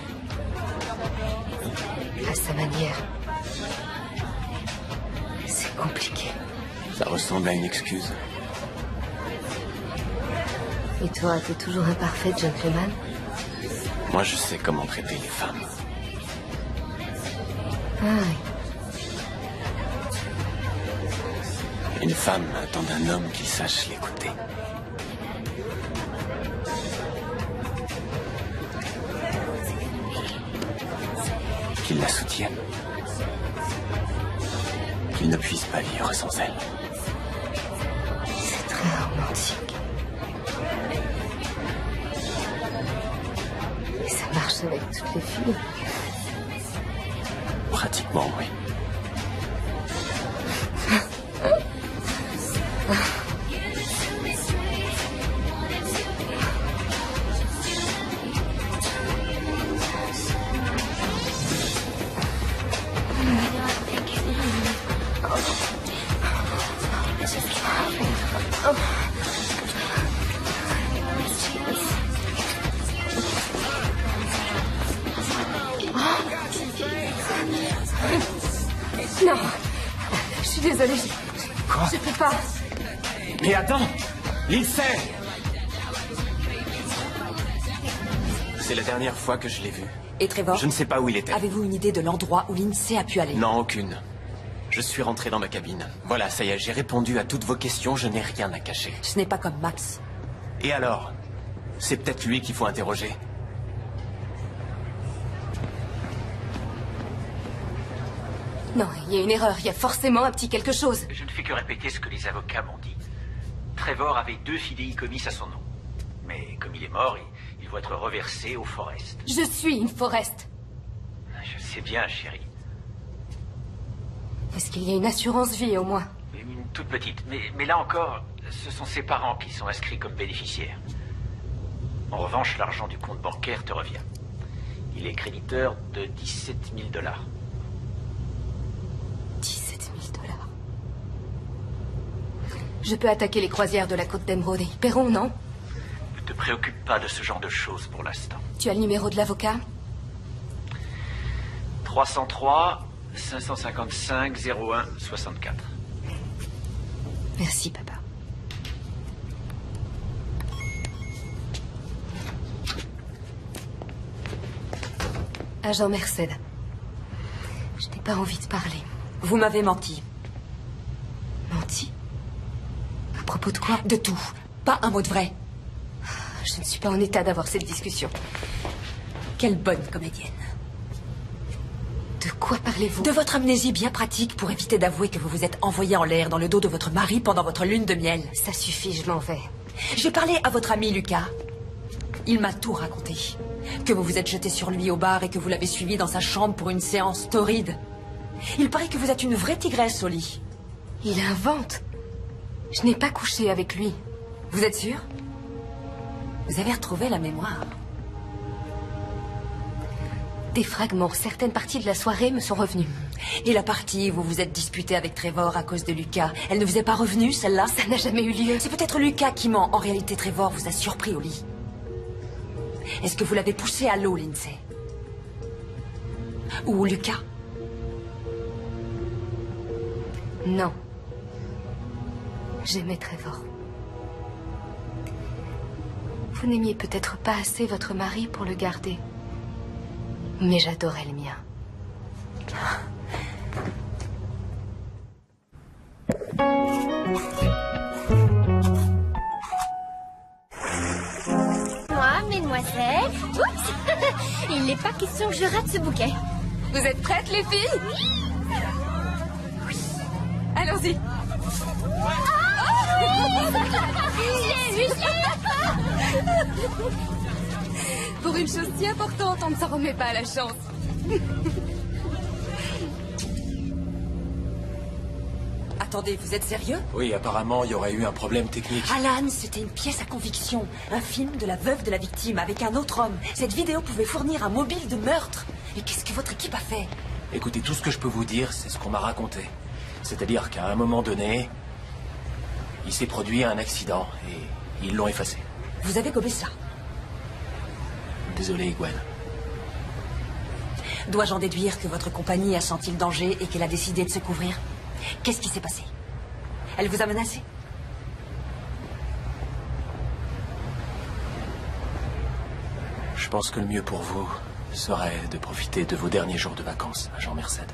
C: À sa manière. C'est compliqué.
B: Ça ressemble à une excuse.
C: Et toi, t'es toujours un parfait gentleman?
B: Moi, je sais comment traiter les femmes.
C: Ah oui.
B: Une femme attend d'un homme qui sache l'écouter. Qu'il la soutienne. Qu'il ne puisse pas vivre sans elle.
C: C'est très romantique. Et ça marche avec toutes les filles.
B: Pratiquement, oui.
C: Non. Je suis désolée.
B: Quoi?
C: Je peux pas.
B: Mais attends! Lindsay! C'est la dernière fois que je l'ai vu.
O: Et Trevor?
B: Je ne sais pas où il était.
O: Avez-vous une idée de l'endroit où Lindsay a pu aller?
B: Non, aucune. Je suis rentré dans ma cabine. Voilà, ça y est, j'ai répondu à toutes vos questions, je n'ai rien à cacher.
O: Ce n'est pas comme Max.
B: Et alors? C'est peut-être lui qu'il faut interroger.
C: Non, il y a une erreur. Il y a forcément un petit quelque chose.
G: Je ne fais que répéter ce que les avocats m'ont dit. Trevor avait 2 fidéicommis à son nom. Mais comme il est mort, il doit être reversé au Forest.
C: Je suis une Forest.
G: Je sais bien, chérie.
C: Est-ce qu'il y a une assurance vie, au moins?
G: Une toute petite. Mais là encore, ce sont ses parents qui sont inscrits comme bénéficiaires. En revanche, l'argent du compte bancaire te revient. Il est créditeur de 17 000 $.
C: 17 000 $. Je peux attaquer les croisières de la côte d'Emeraude. Ils paieront, non?
G: Ne te préoccupe pas de ce genre de choses pour l'instant.
C: Tu as le numéro de l'avocat?
G: 303 555 01 64.
C: Merci, papa. Agent Merced. Je n'ai pas envie de parler.
O: Vous m'avez menti.
C: Menti? À propos de quoi?
O: De tout. Pas un mot de vrai.
C: Je ne suis pas en état d'avoir cette discussion.
O: Quelle bonne comédienne.
C: De quoi parlez-vous?
O: De votre amnésie bien pratique pour éviter d'avouer que vous vous êtes envoyé en l'air dans le dos de votre mari pendant votre lune de miel.
C: Ça suffit, je m'en vais.
O: J'ai parlé à votre ami Lucas. Il m'a tout raconté. Que vous vous êtes jeté sur lui au bar et que vous l'avez suivi dans sa chambre pour une séance torride. Il paraît que vous êtes une vraie tigresse au lit.
C: Il invente. Je n'ai pas couché avec lui.
O: Vous êtes sûr? Vous avez retrouvé la mémoire.
C: Des fragments, certaines parties de la soirée me sont revenues.
O: Et la partie où vous vous êtes disputé avec Trevor à cause de Lucas, elle ne vous est pas revenue, celle-là?
C: Ça n'a jamais eu lieu.
O: C'est peut-être Lucas qui ment. En réalité, Trevor vous a surpris au lit. Est-ce que vous l'avez poussé à l'eau, Lindsay? Ou Lucas?
C: Non. J'aimais Trevor. Vous n'aimiez peut-être pas assez votre mari pour le garder. Mais j'adorais le mien.
E: Moi, mesdemoiselles. Oups. Il n'est pas question que je rate ce bouquet.
C: Vous êtes prêtes, les filles? Oui. Allons-y. Pour une chose si importante, on ne s'en remet pas à la chance.
O: Attendez, vous êtes sérieux?
J: Oui, apparemment, il y aurait eu un problème technique.
O: Alan, c'était une pièce à conviction. Un film de la veuve de la victime avec un autre homme. Cette vidéo pouvait fournir un mobile de meurtre. Et qu'est-ce que votre équipe a fait?
J: Écoutez, tout ce que je peux vous dire, c'est ce qu'on m'a raconté. C'est-à-dire qu'à un moment donné, il s'est produit un accident et ils l'ont effacé.
O: Vous avez gobé ça?
J: Désolé, Gwen.
O: Dois-je en déduire que votre compagnie a senti le danger et qu'elle a décidé de se couvrir? Qu'est-ce qui s'est passé? Elle vous a menacé?
J: Je pense que le mieux pour vous serait de profiter de vos derniers jours de vacances, agent Merced.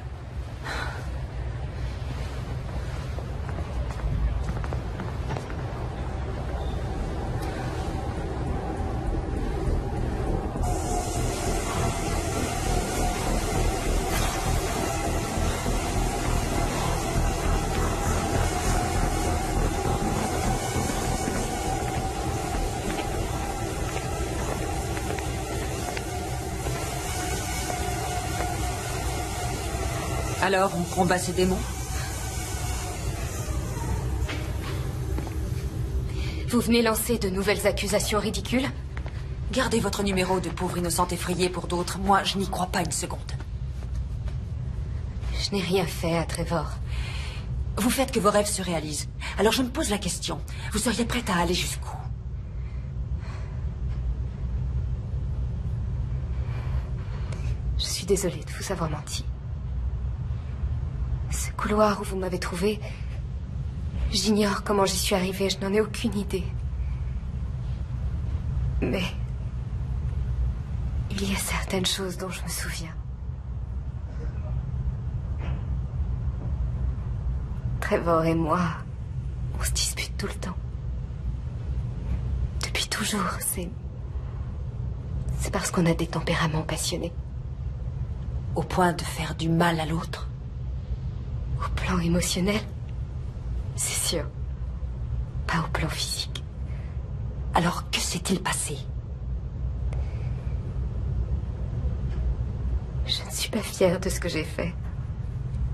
O: Alors, on combat ces démons?
C: Vous venez lancer de nouvelles accusations ridicules?
O: Gardez votre numéro de pauvre innocente effrayée pour d'autres. Moi, je n'y crois pas une seconde.
C: Je n'ai rien fait à Trevor.
O: Vous faites que vos rêves se réalisent. Alors je me pose la question. Vous seriez prête à aller jusqu'où?
C: Je suis désolée de vous avoir menti. Ce couloir où vous m'avez trouvé, j'ignore comment j'y suis arrivée, je n'en ai aucune idée. Mais il y a certaines choses dont je me souviens. Trevor et moi, on se dispute tout le temps. Depuis toujours, c'est parce qu'on a des tempéraments passionnés.
O: Au point de faire du mal à l'autre?
C: Au plan émotionnel, c'est sûr. Pas au plan physique.
O: Alors, que s'est-il passé?
C: Je ne suis pas fière de ce que j'ai fait.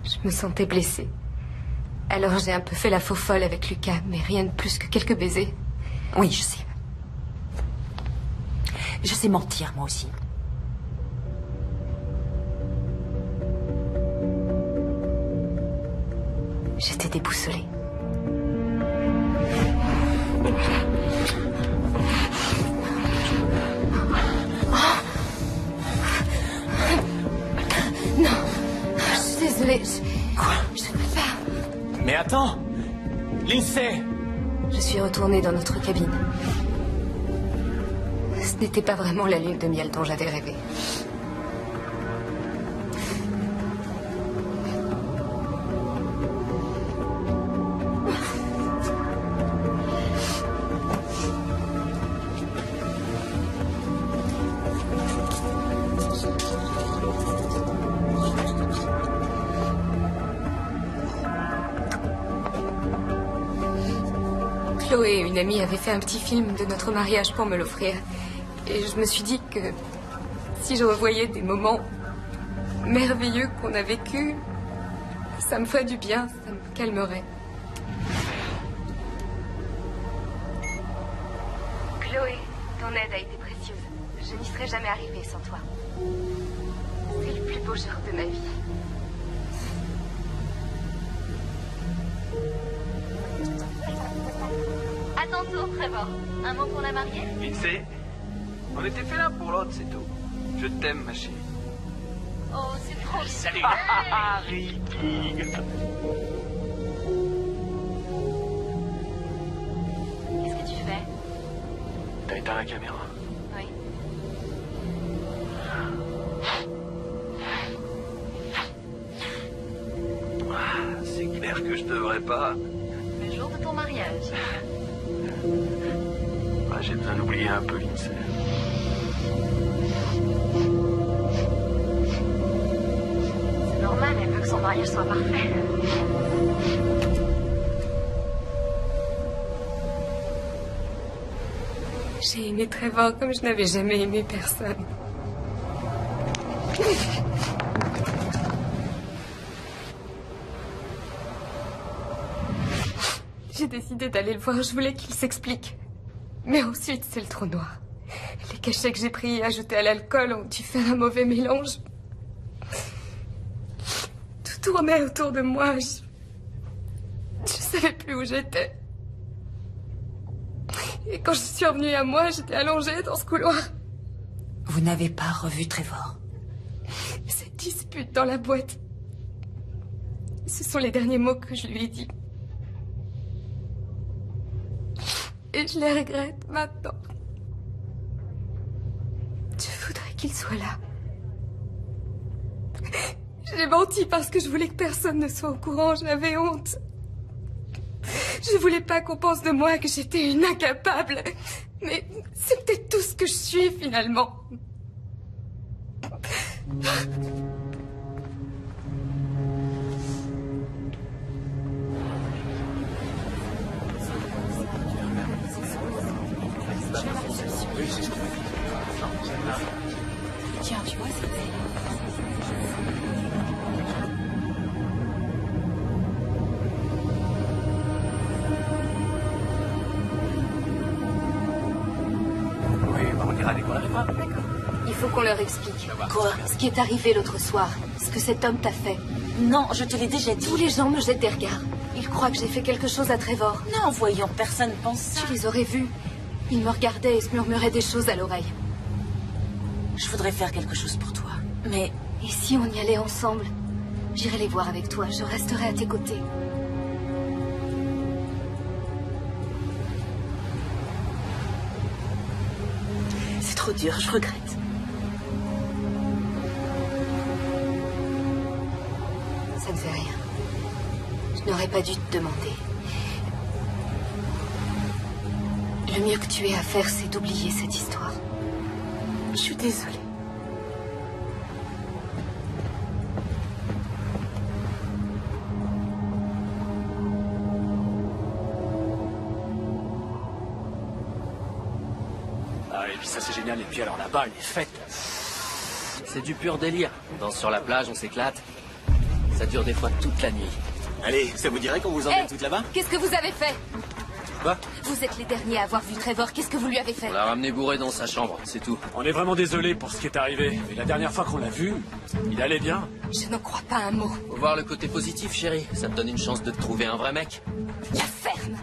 C: Je me sentais blessée. Alors j'ai un peu fait la faux folle avec Lucas, mais rien de plus que quelques baisers.
O: Oui, je sais. Je sais mentir, moi aussi.
C: J'étais déboussolée. Non, je suis désolée.
J: Quoi?
C: Je ne peux pas.
J: Mais attends! Lindsay!
C: Je suis retournée dans notre cabine. Ce n'était pas vraiment la lune de miel dont j'avais rêvé. Chloé, une amie, avait fait un petit film de notre mariage pour me l'offrir. Et je me suis dit que si je revoyais des moments merveilleux qu'on a vécus, ça me ferait du bien, ça me calmerait. Chloé, ton aide a été précieuse. Je n'y serais jamais arrivée sans toi. C'est le plus beau jour de ma vie.
D: À ton tour, Trevor. Un mot pour la mariée?
F: Lindsay, on était fait l'un pour l'autre, c'est tout. Je t'aime, ma chérie.
D: Oh, c'est trop bien.
F: Salut.
M: Ricky.
D: Qu'est-ce que tu fais?
F: T'as éteint la caméra?
D: Oui.
F: C'est clair que je devrais pas.
D: Le jour de ton mariage.
F: J'ai besoin d'oublier un peu, Lindsay.
D: C'est normal, elle veut que son mariage soit parfait.
C: J'ai aimé Trevor comme je n'avais jamais aimé personne. J'ai décidé d'aller le voir, je voulais qu'il s'explique. Mais ensuite, c'est le trou noir. Les cachets que j'ai pris ajoutés à l'alcool ont dû faire un mauvais mélange. Tout tournait autour de moi. Je savais plus où j'étais. Et quand je suis revenue à moi, j'étais allongée dans ce couloir.
O: Vous n'avez pas revu Trevor?
C: Cette dispute dans la boîte. Ce sont les derniers mots que je lui ai dit. Et je les regrette maintenant. Je voudrais qu'il soit là. J'ai menti parce que je voulais que personne ne soit au courant. J'avais honte. Je voulais pas qu'on pense de moi que j'étais une incapable. Mais c'est peut-être tout ce que je suis finalement.
O: Tiens, tu vois, c'est...
C: Il faut qu'on leur explique.
E: Quoi?
C: Ce qui est arrivé l'autre soir. Ce que cet homme t'a fait.
E: Non, je te l'ai déjà dit.
C: Tous les gens me jettent des regards. Ils croient que j'ai fait quelque chose à Trevor.
E: Non, voyons, personne pense ça.
C: Tu les aurais vus. Ils me regardaient et se murmuraient des choses à l'oreille.
E: Je voudrais faire quelque chose pour toi. Mais...
C: Et si on y allait ensemble? J'irai les voir avec toi. Je resterai à tes côtés.
E: c'est trop dur, je regrette.
C: Ça ne fait rien. Je n'aurais pas dû te demander. Le mieux que tu aies à faire, c'est d'oublier cette histoire.
E: Je suis désolée.
N: Ah, et puis ça c'est génial. Et puis alors là-bas, les fêtes.
J: C'est du pur délire. On danse sur la plage, on s'éclate. Ça dure des fois toute la nuit.
B: Allez, ça vous dirait qu'on vous emmène toutes là-bas?
C: Qu'est-ce que vous avez fait?
J: Quoi?
C: Vous êtes les derniers à avoir vu Trevor. Qu'est-ce que vous lui avez fait?
J: On l'a ramené bourré dans sa chambre, c'est tout.
N: On est vraiment désolé pour ce qui est arrivé. Mais la dernière fois qu'on l'a vu, il allait bien.
C: Je n'en crois pas un mot.
J: Faut voir le côté positif, chérie. Ça te donne une chance de te trouver un vrai mec.
C: La ferme.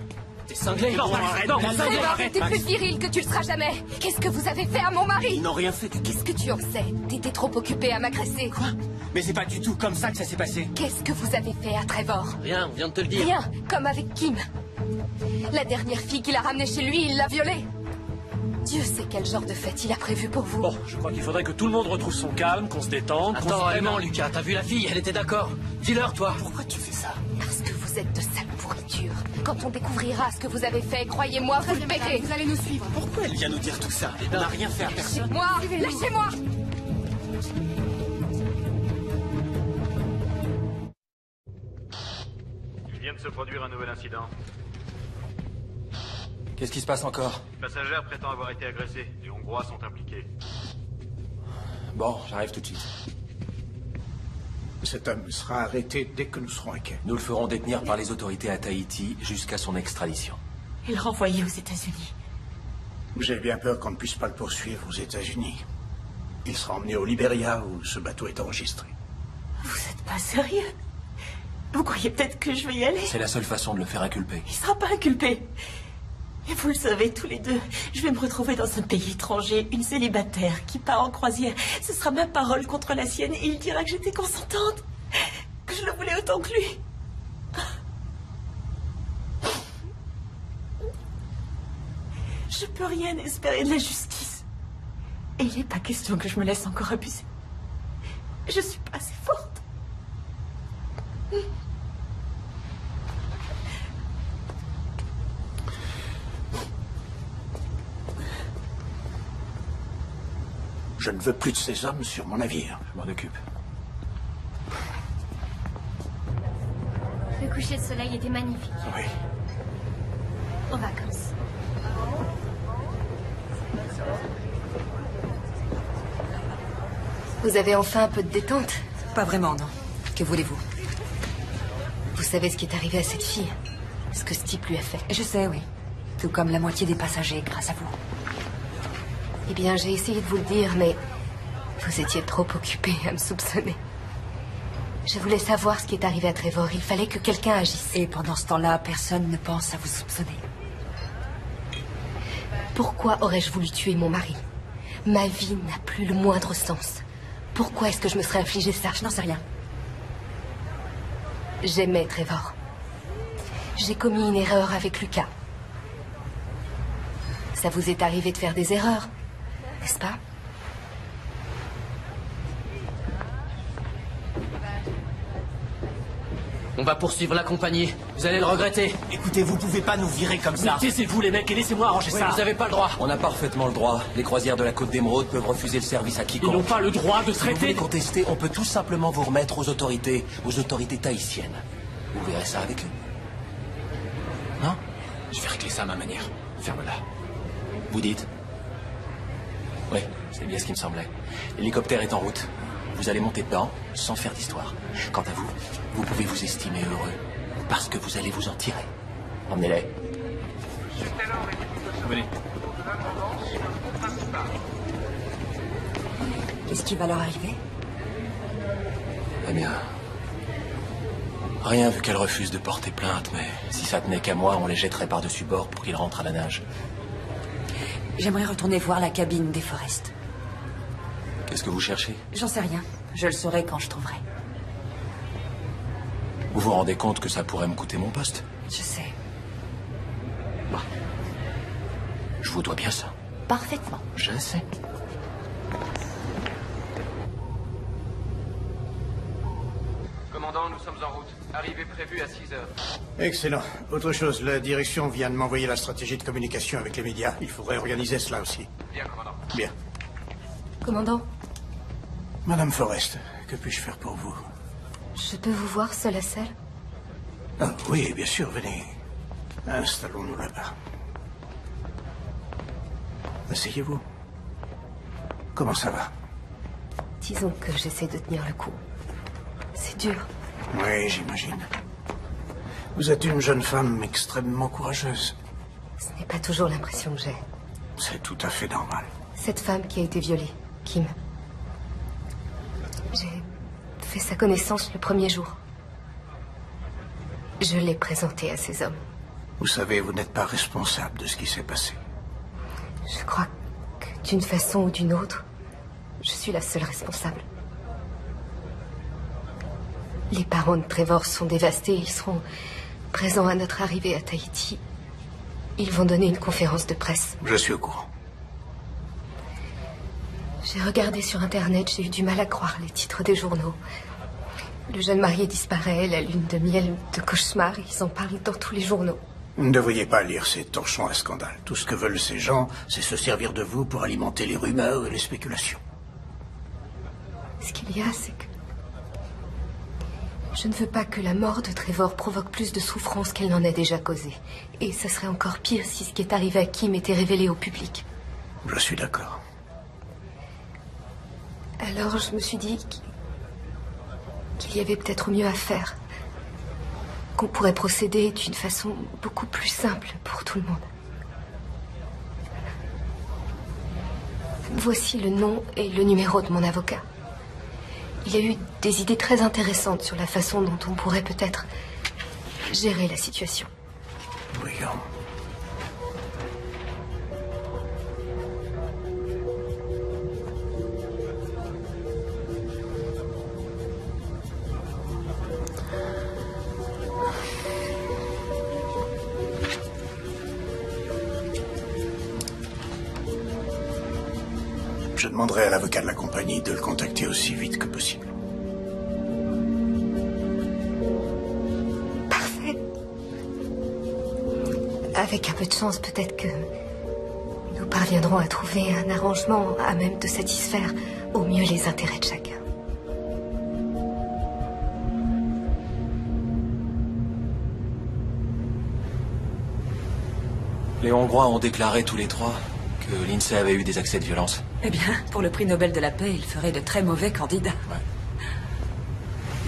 J: T'es cinglé?
N: Non, arrête, non,
C: Trevor, t'es plus viril que tu le seras jamais. Qu'est-ce que vous avez fait à mon mari?
B: Ils n'ont rien fait du tout.
C: Qu'est-ce que tu en sais? T'étais trop occupé à m'agresser.
B: Quoi? Mais c'est pas du tout comme ça que ça s'est passé.
C: Qu'est-ce que vous avez fait à Trevor?
J: Rien, on vient de te le dire.
C: Rien, comme avec Kim. La dernière fille qu'il a ramenée chez lui, il l'a violée. Dieu sait quel genre de fête il a prévu pour vous.
N: Bon, je crois qu'il faudrait que tout le monde retrouve son calme, qu'on se détende, qu'on se
J: Attends,
N: prenne
J: vraiment,
N: un-
J: Lucas, t'as vu la fille? Elle était d'accord. Dis-leur, toi.
B: Pourquoi tu fais ça?
C: Parce que vous êtes de sales pourritures. Quand on découvrira ce que vous avez fait, croyez-moi, vous le paierez. Vous allez nous suivre.
B: Pourquoi elle vient nous dire tout ça? On n'a rien fait à personne.
C: Moi, lâchez-moi.
M: Il vient de se produire un nouvel incident.
J: Qu'est-ce qui se passe encore?
M: Une passagère prétend avoir été agressée. Les Hongrois sont impliqués.
J: Bon, j'arrive tout de suite.
K: Cet homme sera arrêté dès que nous serons à quai.
J: Nous le ferons détenir par les autorités à Tahiti jusqu'à son extradition.
E: Et le renvoyer aux États-Unis.
K: J'ai bien peur qu'on ne puisse pas le poursuivre aux États-Unis. Il sera emmené au Liberia où ce bateau est enregistré.
H: Vous êtes pas sérieux? Vous croyez peut-être que je vais y aller?
J: C'est la seule façon de le faire inculper.
H: Il sera pas inculpé. Et vous le savez tous les deux, je vais me retrouver dans un pays étranger, une célibataire qui part en croisière. Ce sera ma parole contre la sienne et il dira que j'étais consentante, que je le voulais autant que lui. Je peux rien espérer de la justice. Et il n'est pas question que je me laisse encore abuser. Je suis pas assez forte.
K: Je ne veux plus de ces hommes sur mon navire.
J: Je m'en occupe.
E: Le coucher de soleil était magnifique.
K: Oui.
E: Aux vacances.
C: Vous avez enfin un peu de détente?
O: Pas vraiment, non. Que voulez-vous?
C: Vous savez ce qui est arrivé à cette fille? Ce que ce type lui a fait?
O: Je sais, oui. Tout comme la moitié des passagers, grâce à vous.
C: Eh bien, j'ai essayé de vous le dire, mais vous étiez trop occupé à me soupçonner. Je voulais savoir ce qui est arrivé à Trevor. Il fallait que quelqu'un agisse.
O: Et pendant ce temps-là, personne ne pense à vous soupçonner.
C: Pourquoi aurais-je voulu tuer mon mari? Ma vie n'a plus le moindre sens. Pourquoi est-ce que je me serais infligé ça?
O: Je n'en sais rien.
C: J'aimais Trevor. J'ai commis une erreur avec Lucas. Ça vous est arrivé de faire des erreurs, n'est-ce pas?
N: On va poursuivre la compagnie. Vous allez le regretter.
J: Écoutez, vous pouvez pas nous virer comme ça.
N: Mais taisez-vous les mecs et laissez-moi arranger ça. Vous n'avez pas le droit.
J: On a parfaitement le droit. Les croisières de la Côte d'Émeraude peuvent refuser le service à quiconque.
N: Ils n'ont pas le droit de
J: Si
N: traiter...
J: vous voulez contester, on peut tout simplement vous remettre aux autorités tahitiennes. Vous verrez ça avec eux. Non? Je vais régler ça à ma manière. Ferme-la. Vous dites? Oui, c'est bien ce qui me semblait. L'hélicoptère est en route. Vous allez monter dedans sans faire d'histoire. Quant à vous, vous pouvez vous estimer heureux parce que vous allez vous en tirer. Emmenez-les.
N: Venez.
O: Qu'est-ce qui va leur arriver?
J: Eh bien... Rien vu qu'elle refuse de porter plainte, mais si ça tenait qu'à moi, on les jetterait par-dessus bord pour qu'ils rentrent à la nage.
O: J'aimerais retourner voir la cabine des Forest.
J: Qu'est-ce que vous cherchez?
O: J'en sais rien. Je le saurai quand je trouverai.
J: Vous vous rendez compte que ça pourrait me coûter mon poste?
O: Je sais.
J: Bah. Je vous dois bien ça.
O: Parfaitement.
J: Je sais.
M: Commandant, nous sommes en route. Arrivée prévue à 6 heures.
K: Excellent. Autre chose, la direction vient de m'envoyer la stratégie de communication avec les médias. Il faudrait organiser cela aussi.
M: Bien, commandant.
K: Bien.
C: Commandant?
K: Madame Forrest, que puis-je faire pour vous?
C: Je peux vous voir seul à seul?
K: Ah, oui, bien sûr, venez. Installons-nous là-bas. Asseyez-vous. Comment ça va?
C: Disons que j'essaie de tenir le coup. C'est dur.
K: Oui, j'imagine. Vous êtes une jeune femme extrêmement courageuse.
C: Ce n'est pas toujours l'impression que j'ai.
K: C'est tout à fait normal.
C: Cette femme qui a été violée, Kim. J'ai fait sa connaissance le premier jour. Je l'ai présentée à ces hommes.
K: Vous savez, vous n'êtes pas responsable de ce qui s'est passé.
C: Je crois que d'une façon ou d'une autre, je suis la seule responsable. Les parents de Trevor sont dévastés. Ils seront présents à notre arrivée à Tahiti. Ils vont donner une conférence de presse.
K: Je suis au courant.
C: J'ai regardé sur Internet, j'ai eu du mal à croire les titres des journaux. Le jeune marié disparaît, la lune de miel de cauchemar, ils en parlent dans tous les journaux.
K: Vous ne devriez pas lire ces torchons à scandale. Tout ce que veulent ces gens, c'est se servir de vous pour alimenter les rumeurs et les spéculations.
C: Ce qu'il y a, c'est que... je ne veux pas que la mort de Trevor provoque plus de souffrance qu'elle n'en a déjà causé. Et ce serait encore pire si ce qui est arrivé à Kim était révélé au public.
K: Je suis d'accord.
C: Alors je me suis dit qu'il y avait peut-être mieux à faire. Qu'on pourrait procéder d'une façon beaucoup plus simple pour tout le monde. Voici le nom et le numéro de mon avocat. Il a eu des idées très intéressantes sur la façon dont on pourrait peut-être gérer la situation.
K: Voyons. Je demanderai à l'avocat de la compagnie de le contacter aussi vite que possible.
C: Parfait. Avec un peu de chance, peut-être que nous parviendrons à trouver un arrangement à même de satisfaire au mieux les intérêts de chacun.
J: Les Hongrois ont déclaré tous les trois que l'INSEE avait eu des accès de violence.
O: Eh bien, pour le prix Nobel de la paix, il ferait de très mauvais candidats.
J: Ouais.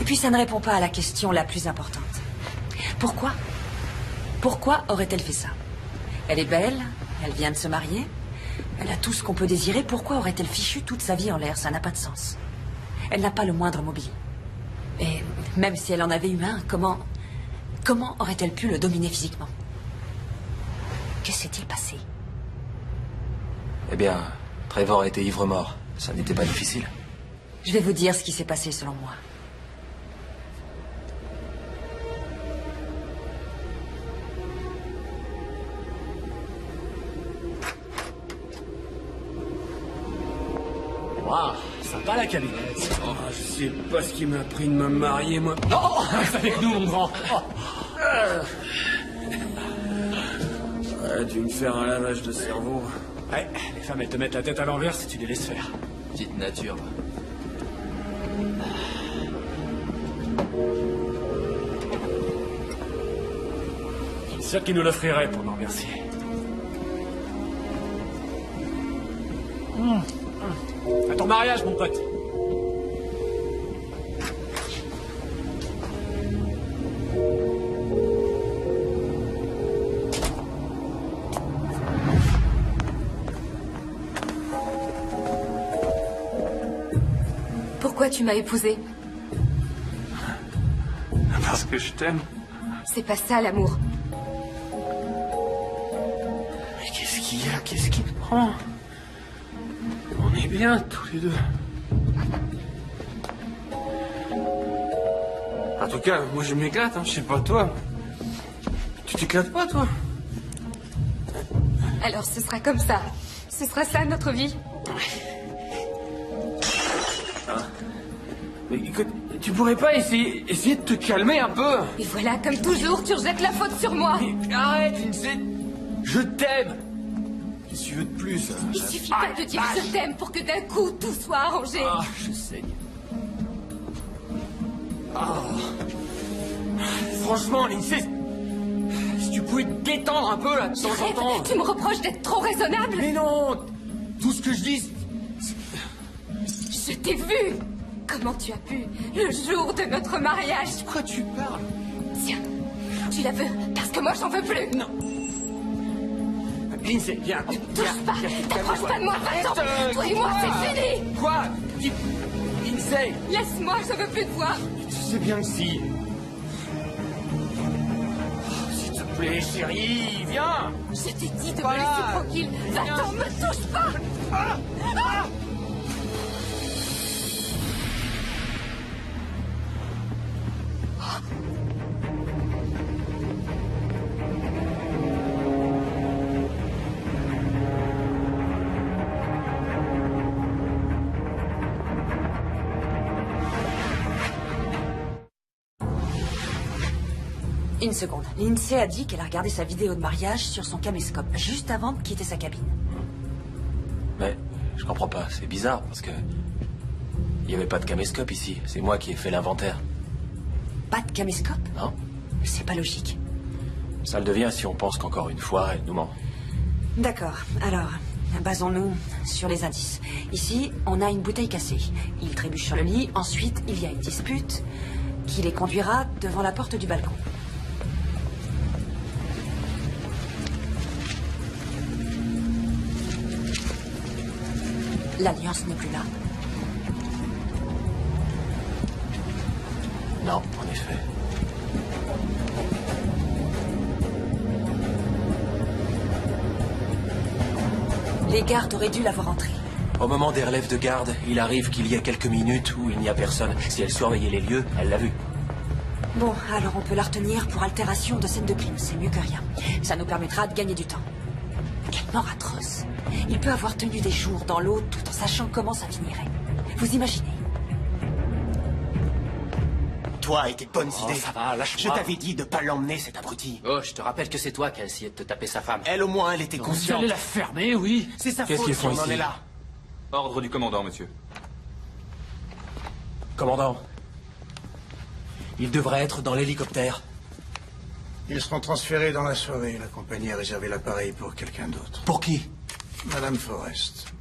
O: Et puis ça ne répond pas à la question la plus importante. Pourquoi? Pourquoi aurait-elle fait ça? Elle est belle, elle vient de se marier, elle a tout ce qu'on peut désirer, pourquoi aurait-elle fichu toute sa vie en l'air? Ça n'a pas de sens. Elle n'a pas le moindre mobile. Et même si elle en avait eu un, comment aurait-elle pu le dominer physiquement? Que s'est-il passé?
J: Eh bien, Trevor était ivre-mort. Ça n'était pas difficile.
O: Je vais vous dire ce qui s'est passé selon moi.
N: Waouh, sympa la cabinette.
F: Oh, je sais pas ce qui m'a pris de me marier, moi.
N: Oh, reste avec nous, mon grand. Oh.
F: Tu me faire un lavage de cerveau.
N: Ouais, les femmes, elles te mettent la tête à l'envers si tu les laisses faire.
J: Petite nature.
N: C'est sûr qui nous l'offrirait pour nous remercier. À ton mariage, mon pote.
C: Pourquoi tu m'as épousée?
F: Parce que je t'aime.
C: C'est pas ça, l'amour.
F: Mais qu'est-ce qu'il y a? Qu'est-ce qui te prend? On est bien tous les deux. En tout cas, moi je m'éclate, hein. Je sais pas toi. Tu t'éclates pas, toi?
C: Alors ce sera comme ça. Ce sera ça, notre vie.
F: Mais écoute, tu pourrais pas essayer de te calmer un peu?
C: Et voilà, comme toujours, tu rejettes la faute sur moi.
F: Mais arrête, Lindsay. Je t'aime. Qu'est-ce que tu veux de plus?
C: Il suffit pas de dire je t'aime pour que d'un coup tout soit arrangé.
F: Ah, je saigne. Ah. Franchement, Lindsay, si tu pouvais te détendre un peu là de temps en temps.
C: Tu me reproches d'être trop raisonnable?
F: Mais non. Tout ce que je dis.
C: Je t'ai vu. Comment tu as pu, le jour de notre mariage?
F: De quoi tu parles?
C: Tiens, tu la veux, parce que moi j'en veux plus.
F: Non. Lindsay, viens.
C: Touche pas, t'approches pas de moi, va-t'en. Toi et moi, c'est fini.
F: Quoi? Lindsay.
C: Laisse-moi, je veux plus te voir.
F: Tu sais bien que si. Oh, s'il te plaît, chérie, viens.
C: Je t'ai dit de me laisser tranquille. Va-t'en, me touche pas. Ah.
O: Une seconde. Lindsay a dit qu'elle a regardé sa vidéo de mariage sur son caméscope, juste avant de quitter sa cabine.
J: Mais je comprends pas, c'est bizarre, parce que... il n'y avait pas de caméscope ici, c'est moi qui ai fait l'inventaire.
O: Pas de caméscope?
J: Non.
O: C'est pas logique.
J: Ça le devient si on pense qu'encore une fois, elle nous ment.
O: D'accord, alors, basons-nous sur les indices. Ici, on a une bouteille cassée. Il trébuche sur le lit, ensuite il y a une dispute qui les conduira devant la porte du balcon. L'Alliance n'est plus là.
J: Non, en effet.
O: Les gardes auraient dû la voir entrer.
J: Au moment des relèves de garde, il arrive qu'il y ait quelques minutes où il n'y a personne. Si elle surveillait les lieux, elle l'a vu.
O: Bon, alors on peut la retenir pour altération de scène de crime. C'est mieux que rien. Ça nous permettra de gagner du temps. Quelle mort atroce. Il peut avoir tenu des jours dans l'eau tout en sachant comment ça finirait. Vous imaginez?
P: Toi et tes bonnes
N: Oh,
P: idées.
N: ça va, lâche-moi.
P: Je t'avais dit de pas l'emmener, cet abruti.
N: Oh, je te rappelle que c'est toi qui as essayé de te taper sa femme.
P: Elle, au moins, elle était
N: Vous
P: consciente.
N: allez la fermer, oui.
P: C'est sa
J: Qu'est-ce
P: faute
J: qu'ils
P: si
J: font
P: on en
J: ici
P: est là.
M: Ordre du commandant, monsieur.
J: Commandant. Il devrait être dans l'hélicoptère.
K: Ils seront transférés dans la soirée. La compagnie a réservé l'appareil pour quelqu'un d'autre.
J: Pour qui?
K: Madame Forrest.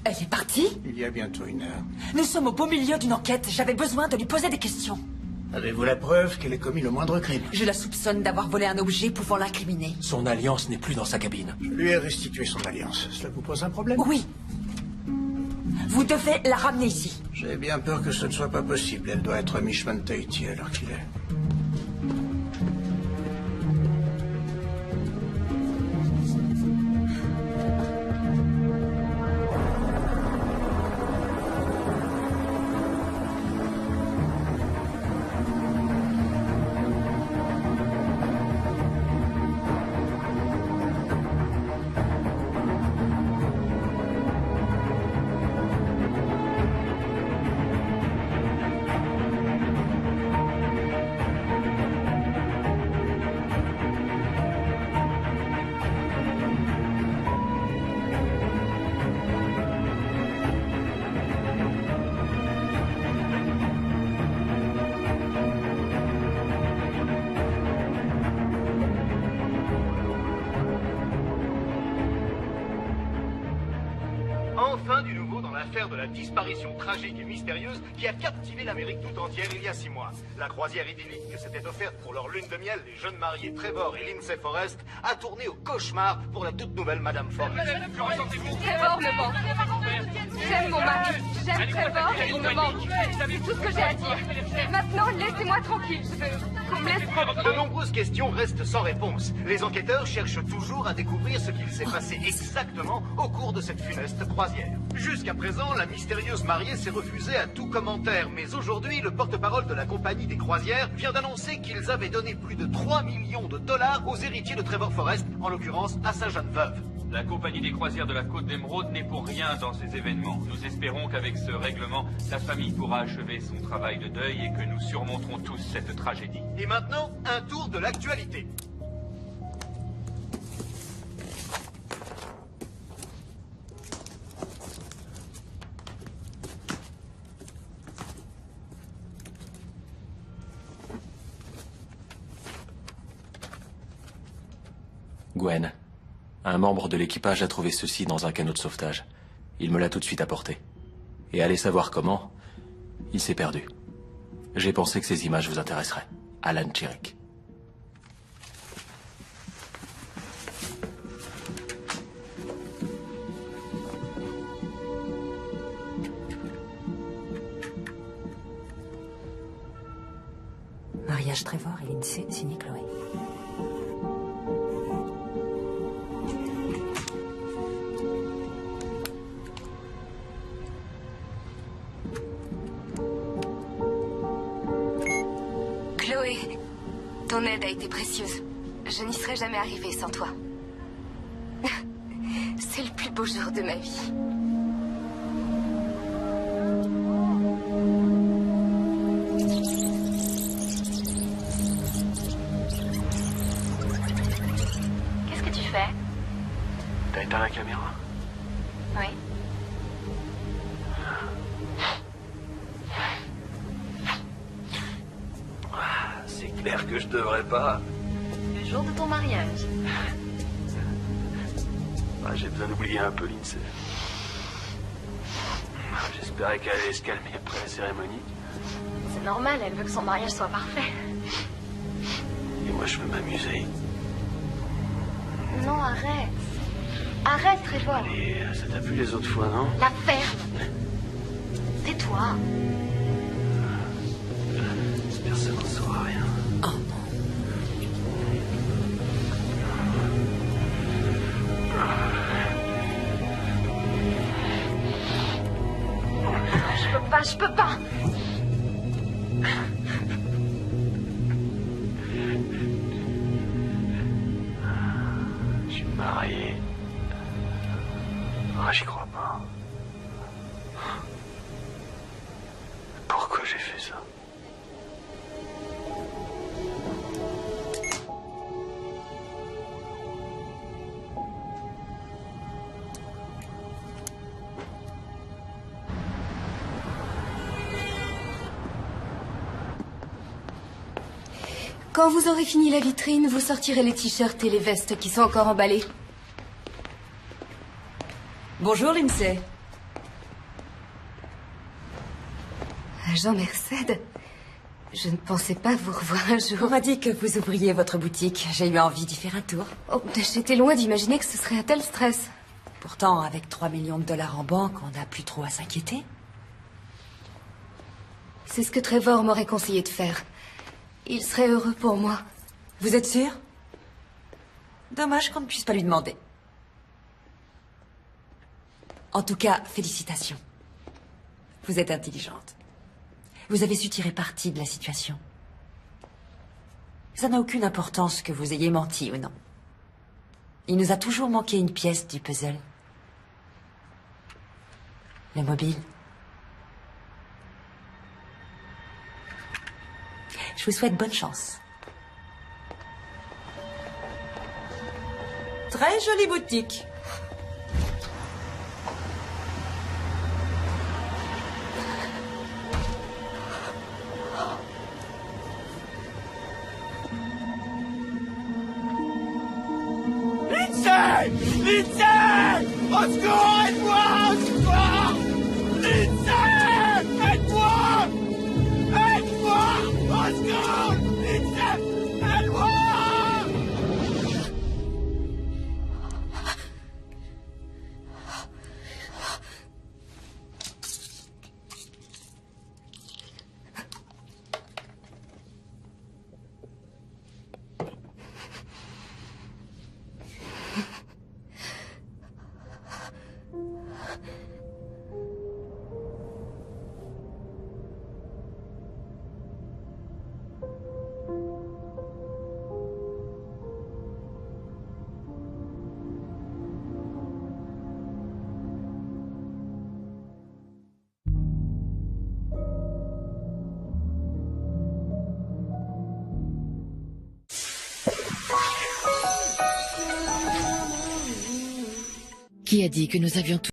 O: Elle est partie?
K: Il y a bientôt 1 heure.
O: Nous sommes au beau milieu d'une enquête. J'avais besoin de lui poser des questions.
K: Avez-vous la preuve qu'elle ait commis le moindre crime?
O: Je la soupçonne d'avoir volé un objet pouvant l'incriminer.
J: Son alliance n'est plus dans sa cabine.
K: Je lui ai restitué son alliance. Cela vous pose un problème?
O: Oui. Vous devez la ramener ici.
K: J'ai bien peur que ce ne soit pas possible. Elle doit être à Mishman Tahiti à l'heure qu'il est.
A: Enfin du nouveau dans l'affaire de la disparition tragique et mystérieuse qui a captivé l'Amérique tout entière il y a 6 mois. La croisière idyllique que s'était offerte pour leur lune de miel les jeunes mariés Trevor et Lindsay Forrest a tourné au cauchemar pour la toute nouvelle Madame Forrest.
Q: Trevor me manque. J'aime mon mari. J'aime Trevor et il me manque. C'est tout ce que j'ai à dire. Maintenant, laissez-moi tranquille. Je veux qu'on me laisse...
A: De nombreuses questions restent sans réponse. Les enquêteurs cherchent toujours à découvrir ce qu'il s'est passé exactement au cours de cette funeste croisière. Jusqu'à présent, la mystérieuse mariée s'est refusée à tout commentaire, mais aujourd'hui, le porte-parole de la compagnie des croisières vient d'annoncer qu'ils avaient donné plus de 3 millions de dollars aux héritiers de Trevor Forrest, en l'occurrence à sa jeune veuve.
M: La compagnie des croisières de la Côte d'Émeraude n'est pour rien dans ces événements. Nous espérons qu'avec ce règlement, la famille pourra achever son travail de deuil et que nous surmonterons tous cette tragédie.
A: Et maintenant, un tour de l'actualité.
J: Gwen. Un membre de l'équipage a trouvé ceci dans un canot de sauvetage. Il me l'a tout de suite apporté. Et allez savoir comment, il s'est perdu. J'ai pensé que ces images vous intéresseraient. Alan Tudyk.
O: Mariage Trevor et Lindsay, signé Chloé.
C: Chloé, ton aide a été précieuse. Je n'y serais jamais arrivée sans toi. C'est le plus beau jour de ma vie.
D: Qu'est-ce que tu fais?
F: T'as éteint la caméra?
D: Oui.
F: C'est clair que je devrais pas.
D: Le jour de ton mariage.
F: J'ai besoin d'oublier un peu Lindsay. J'espérais qu'elle allait se calmer après la cérémonie.
D: C'est normal, elle veut que son mariage soit parfait.
F: Et moi, je veux m'amuser.
D: Non, arrête.
E: Arrête, Trevor.
F: Allez, ça t'a plu les autres fois, non?
E: La ferme. Tais-toi.
F: Personne n'en saura rien.
O: Oh non.
E: Je peux pas.
F: Je suis marié. Ah, j'y crois pas. Pourquoi j'ai fait ça?
C: Quand vous aurez fini la vitrine, vous sortirez les t-shirts et les vestes qui sont encore emballés.
O: Bonjour, Lindsay.
C: Agent Merced, je ne pensais pas vous revoir un jour.
O: On m'a dit que vous ouvriez votre boutique. J'ai eu envie d'y faire un tour.
C: Oh, j'étais loin d'imaginer que ce serait un tel stress.
O: Pourtant, avec 3 millions de dollars en banque, on n'a plus trop à s'inquiéter.
C: C'est ce que Trevor m'aurait conseillé de faire. Il serait heureux pour moi.
O: Vous êtes sûr? Dommage qu'on ne puisse pas lui demander. En tout cas, félicitations. Vous êtes intelligente. Vous avez su tirer parti de la situation. Ça n'a aucune importance que vous ayez menti ou non. Il nous a toujours manqué une pièce du puzzle. Le mobile. Je vous souhaite bonne chance. Très jolie boutique.
R: Lindsay! Lindsay! Au secours, aide-moi! Au secours! Lindsay! Aide-moi! Aide-moi! Au secours! Lindsay! Aide-moi!
S: Qui a dit que nous avions tout